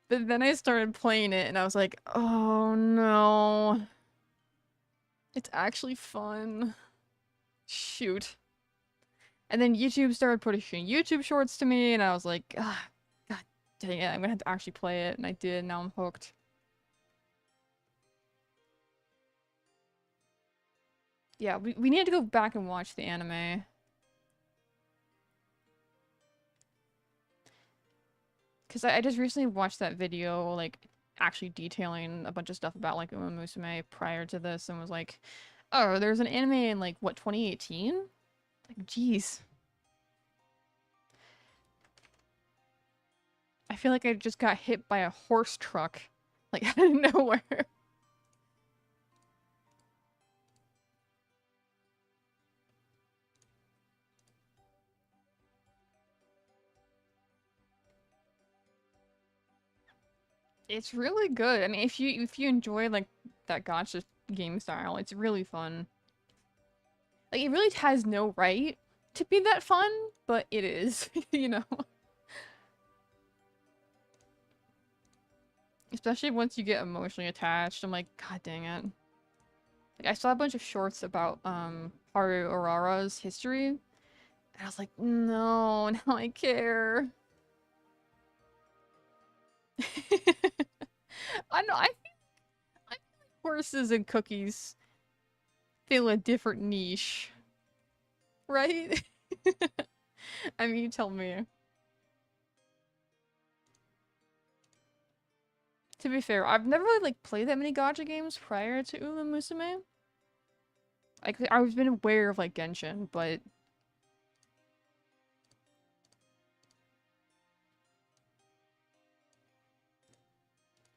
But then I started playing it, and I was like, "Oh no, it's actually fun." Shoot. And then YouTube started pushing YouTube shorts to me, and I was like, ah, God dang it, I'm gonna have to actually play it. And I did, now I'm hooked. Yeah, we need to go back and watch the anime. Because I just recently watched that video, like, actually detailing a bunch of stuff about, like, Uma Musume prior to this, and was like, oh, there's an anime in, like, what, 2018? Like, jeez. I feel like I just got hit by a horse truck, like, out of nowhere. It's really good. I mean, if you enjoy like that gotcha game style, it's really fun. Like it really has no right to be that fun, but it is, you know. Especially once you get emotionally attached. I'm like, God dang it. Like I saw a bunch of shorts about Haru Urara's history, and I was like, no, now I care. I know. I feel like horses and cookies fill a different niche, right? I mean, you tell me. To be fair, I've never really like played that many gacha games prior to Uma Musume. Like I've been aware of like Genshin, but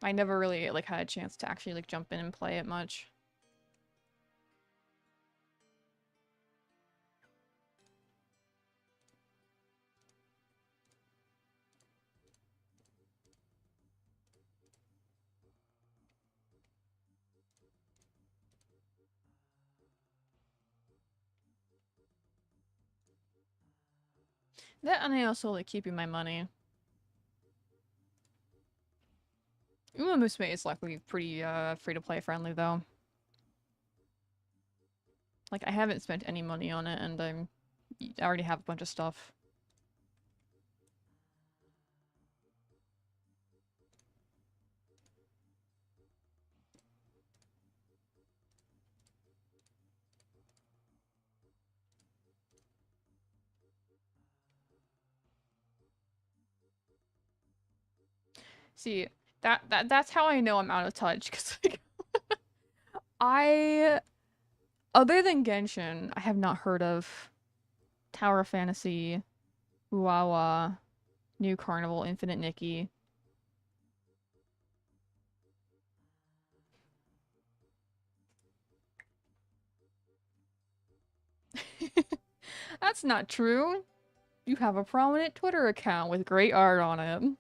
I never really like had a chance to actually like jump in and play it much. That and I also like keeping my money. Uma Musume is luckily pretty free to play friendly though. Like I haven't spent any money on it and I already have a bunch of stuff. See, that's how I know I'm out of touch cuz like I other than Genshin, I have not heard of Tower of Fantasy, Uawa, New Carnival, Infinite Nikki. That's not true. You have a prominent Twitter account with great art on it.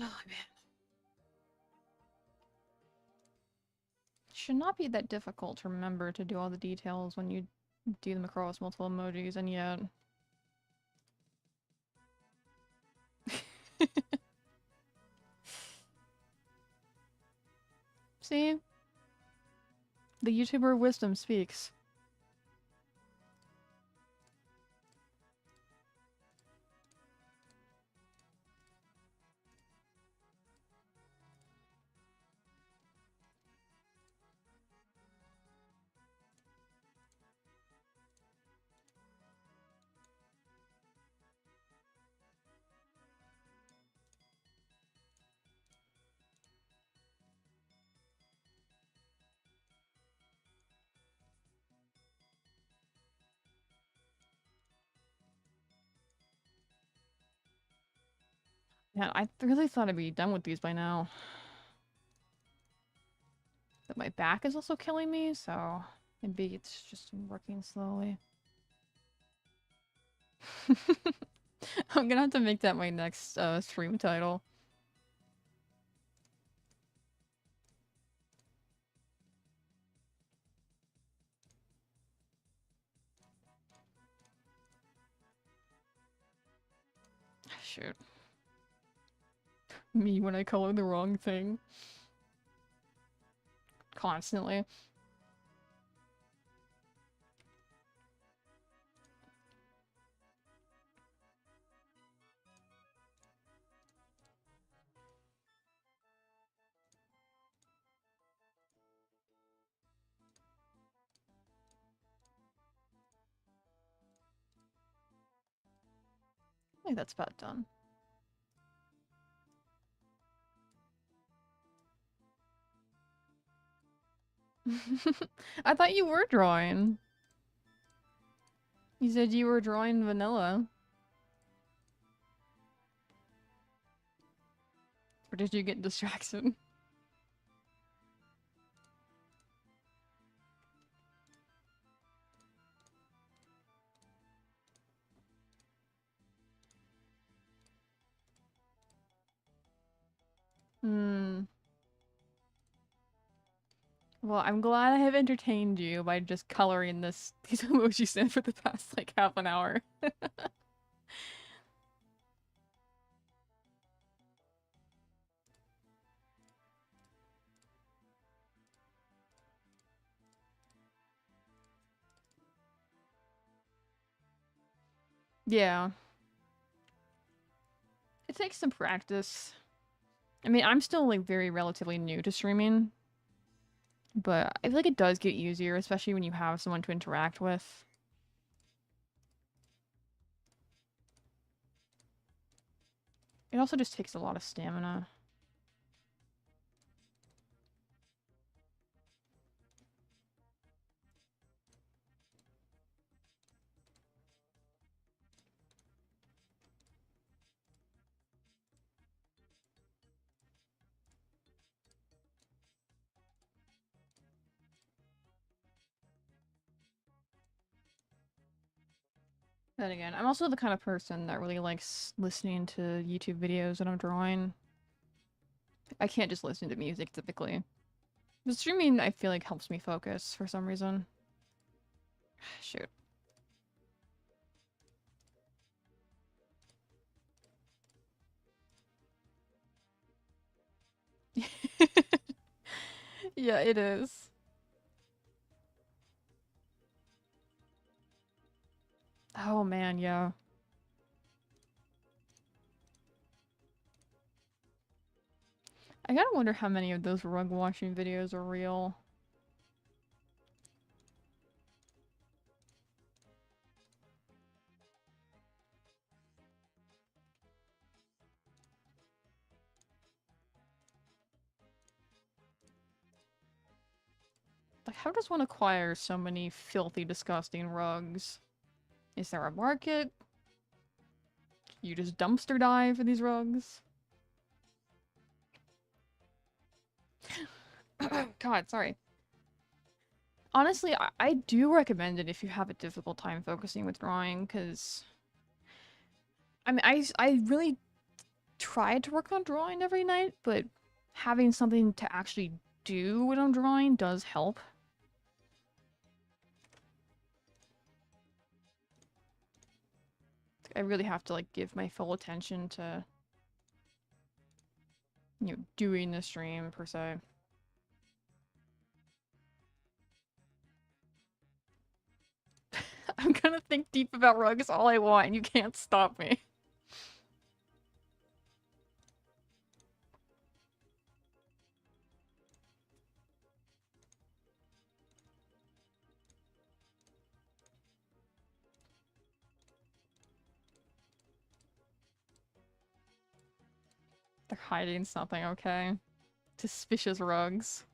Oh, man. Should not be that difficult to remember to do all the details when you do them across multiple emojis, and yet... See? The YouTuber wisdom speaks. Yeah, I really thought I'd be done with these by now. But my back is also killing me, so maybe it's just working slowly. I'm gonna have to make that my next stream title. Shoot. Me when I color the wrong thing. Constantly. I think that's about done. I thought you were drawing. You said you were drawing vanilla. Or did you get distracted? Hmm. Well, I'm glad I have entertained you by just coloring these emojis in for the past, like, half an hour. Yeah. It takes some practice. I mean, I'm still, like, very relatively new to streaming. But I feel like it does get easier, especially when you have someone to interact with. It also just takes a lot of stamina. Then again, I'm also the kind of person that really likes listening to YouTube videos when I'm drawing. I can't just listen to music typically. But streaming, I feel like, helps me focus for some reason. Shoot. Yeah, it is. Oh man, yeah. I gotta wonder how many of those rug washing videos are real. Like, how does one acquire so many filthy, disgusting rugs? Is there a market? You just dumpster dive for these rugs? God, sorry. Honestly, I do recommend it if you have a difficult time focusing with drawing, because... I mean, I really try to work on drawing every night, but having something to actually do when I'm drawing does help. I really have to like give my full attention to, doing the stream per se. I'm gonna think deep about rugs all I want and you can't stop me. They're hiding something, okay? Suspicious rugs.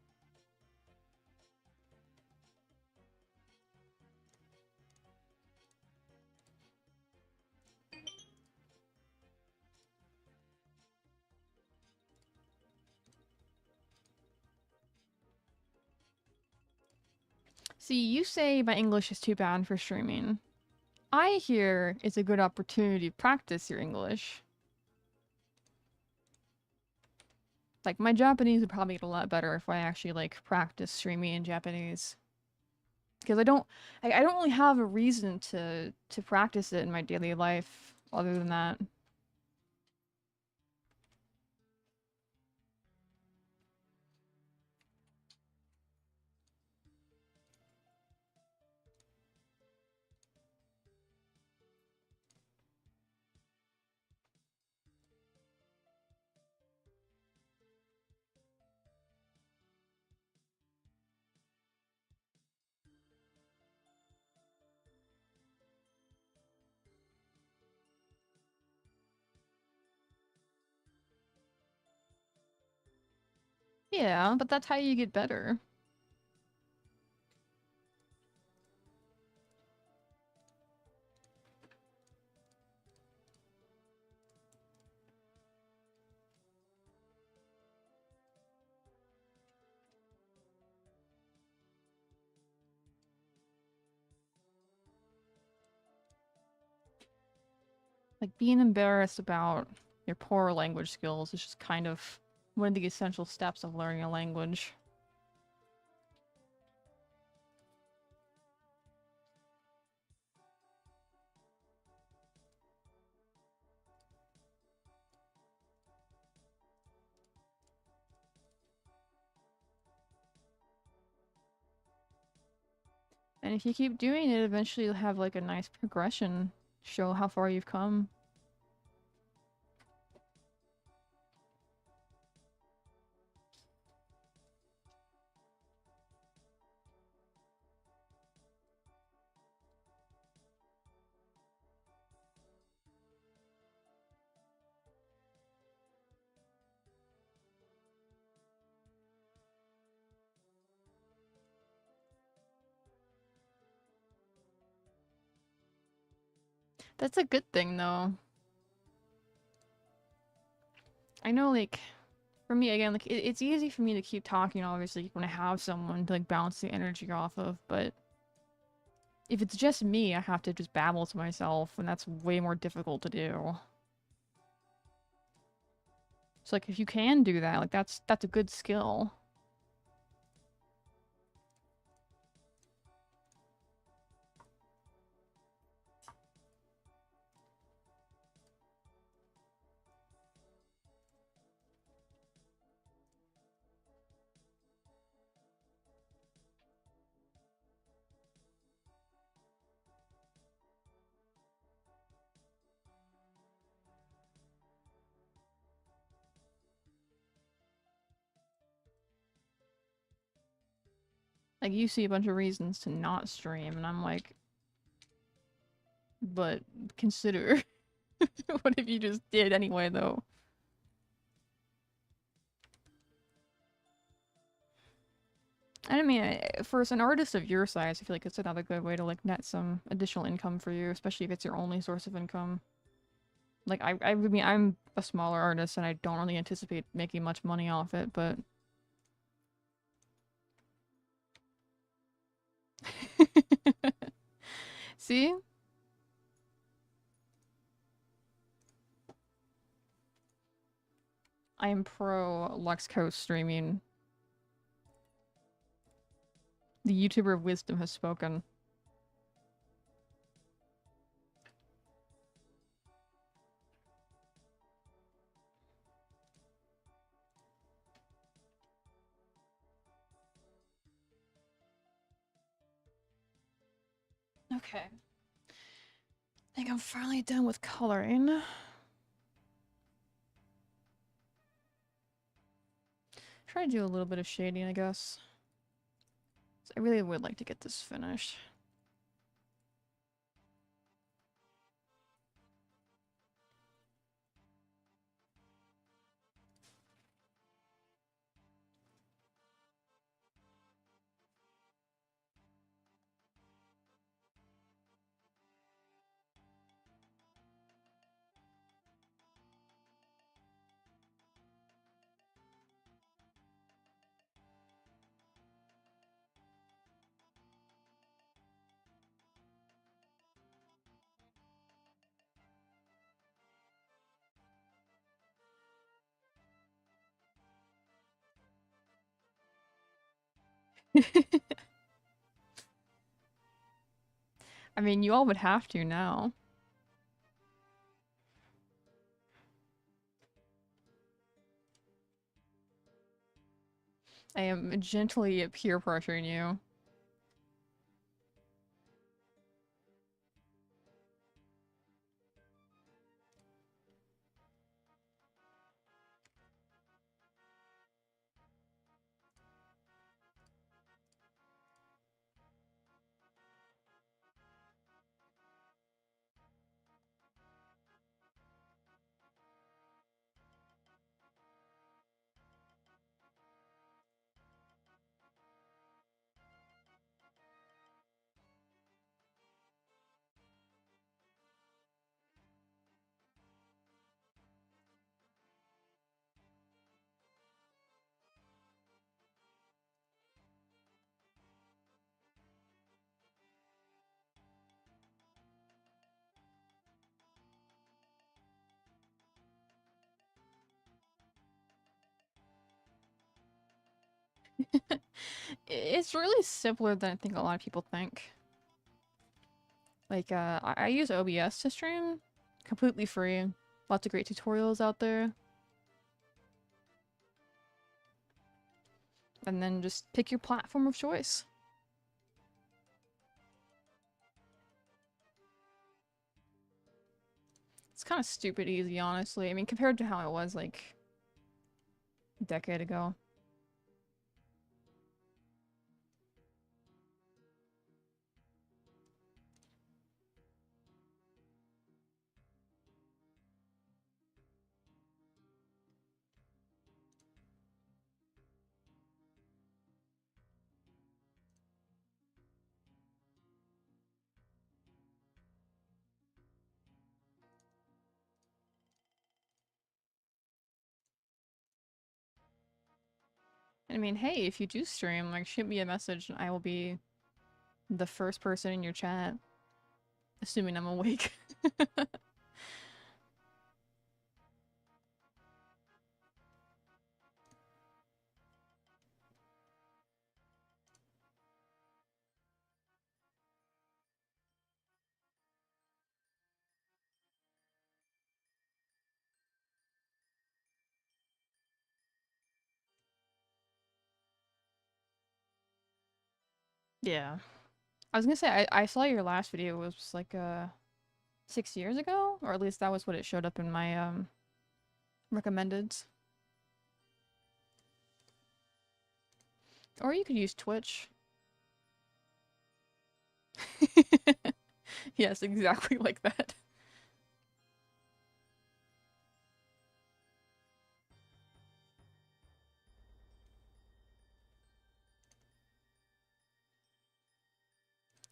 See, you say my English is too bad for streaming. I hear it's a good opportunity to practice your English. Like, my Japanese would probably get a lot better if I actually, like, practice streaming in Japanese. Because I don't really have a reason to practice it in my daily life other than that. Yeah, but that's how you get better. Like, being embarrassed about your poor language skills is just kind of one of the essential steps of learning a language. And if you keep doing it, eventually you'll have like a nice progression. Show how far you've come. That's a good thing though. I know like for me again, like it's easy for me to keep talking obviously when I have someone to like bounce the energy off of, but if it's just me, I have to just babble to myself and that's way more difficult to do. So like if you can do that, like that's a good skill. Like you see a bunch of reasons to not stream and I'm like, but consider what if you just did anyway though? I mean, for an artist of your size, I feel like it's another good way to like net some additional income for you, especially if it's your only source of income. Like I mean, I'm a smaller artist and I don't really anticipate making much money off it, but see? I am pro Lux Coast streaming. The YouTuber of wisdom has spoken. Okay. I think I'm finally done with coloring. Try to do a little bit of shading, I guess. I really would like to get this finished. I mean, you all would have to now. I am gently peer pressuring you. It's really simpler than I think a lot of people think. Like, I use OBS to stream. Completely free. Lots of great tutorials out there. And then just pick your platform of choice. It's kind of stupid easy, honestly. I mean, compared to how it was, like, a decade ago. I mean, hey, if you do stream, like, shoot me a message and I will be the first person in your chat. Assuming I'm awake. Yeah. I was gonna say, I saw your last video was like, 6 years ago? Or at least that was what it showed up in my, recommended. Or you could use Twitch. Yes, exactly like that.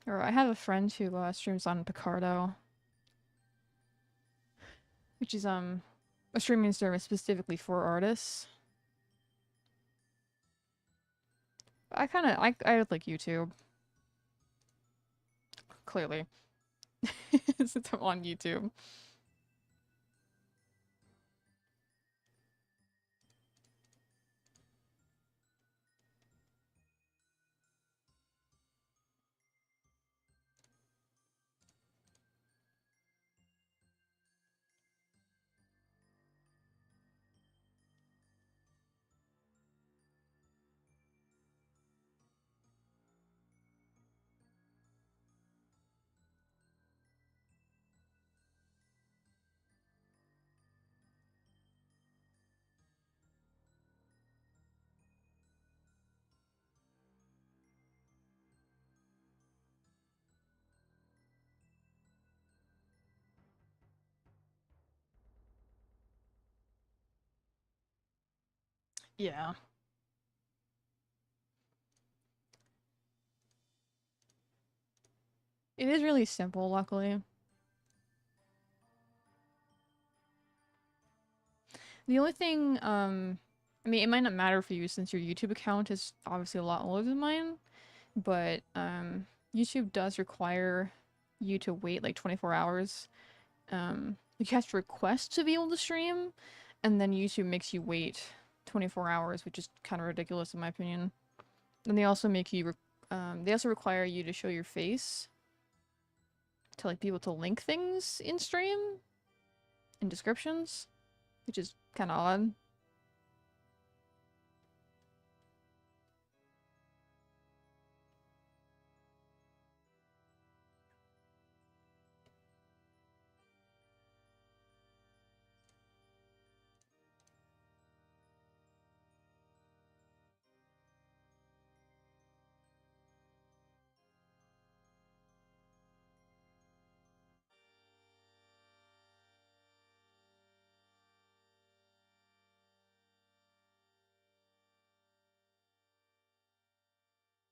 Or I have a friend who, streams on Picardo, which is, a streaming service specifically for artists. I would like YouTube. Clearly. Since I'm on YouTube. Yeah. It is really simple, luckily. The only thing, I mean, it might not matter for you since your YouTube account is obviously a lot older than mine, but YouTube does require you to wait like 24 hours. You have to request to be able to stream, and then YouTube makes you wait 24 hours, which is kind of ridiculous in my opinion. And they also make you, they also require you to show your face to like be able to link things in stream in descriptions, which is kind of odd.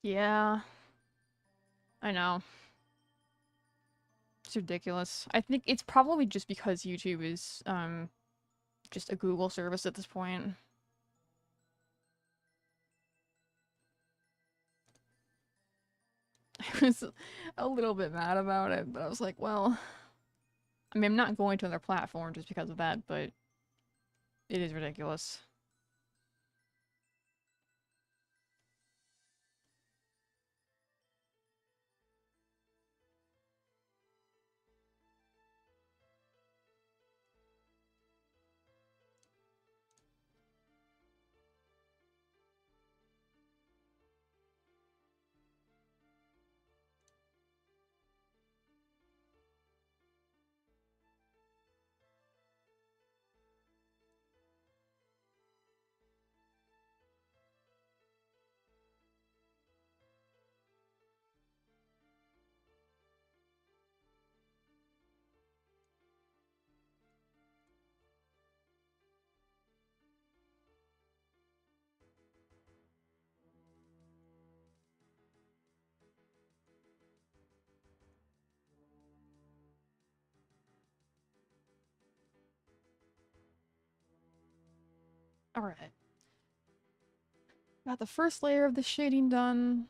Yeah, I know. It's ridiculous. I think it's probably just because YouTube is just a Google service at this point. I was a little bit mad about it, but I was like, well, I mean, I'm not going to another platform just because of that, but it is ridiculous. Alright. Got the first layer of the shading done.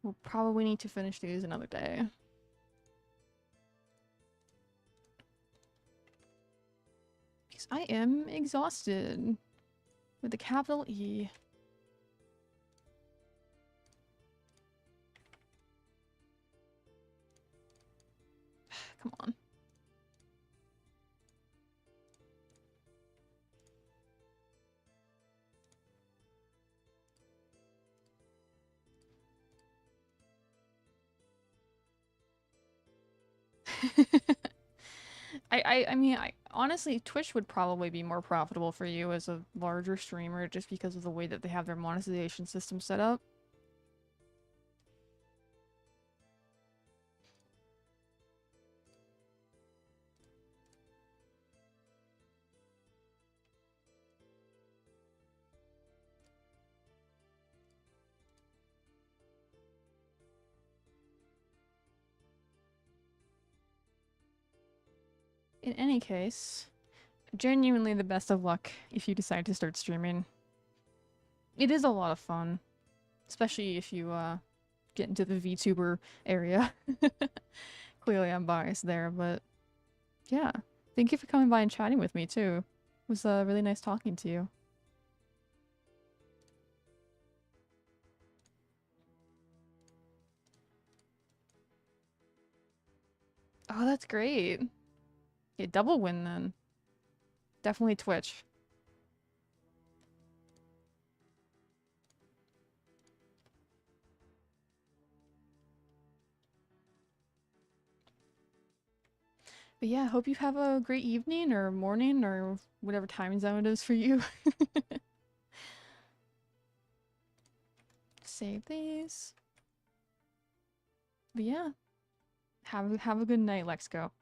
We'll probably need to finish these another day. Because I am exhausted. With the capital E. Come on. I mean, honestly, Twitch would probably be more profitable for you as a larger streamer just because of the way that they have their monetization system set up. In any case, genuinely the best of luck if you decide to start streaming. It is a lot of fun, especially if you get into the VTuber area. Clearly I'm biased there, but yeah. Thank you for coming by and chatting with me too. It was really nice talking to you. Oh, that's great. Yeah, double win then. Definitely Twitch. But yeah, hope you have a great evening or morning or whatever time zone it is for you. Save these. But yeah, have a good night, Lex Go.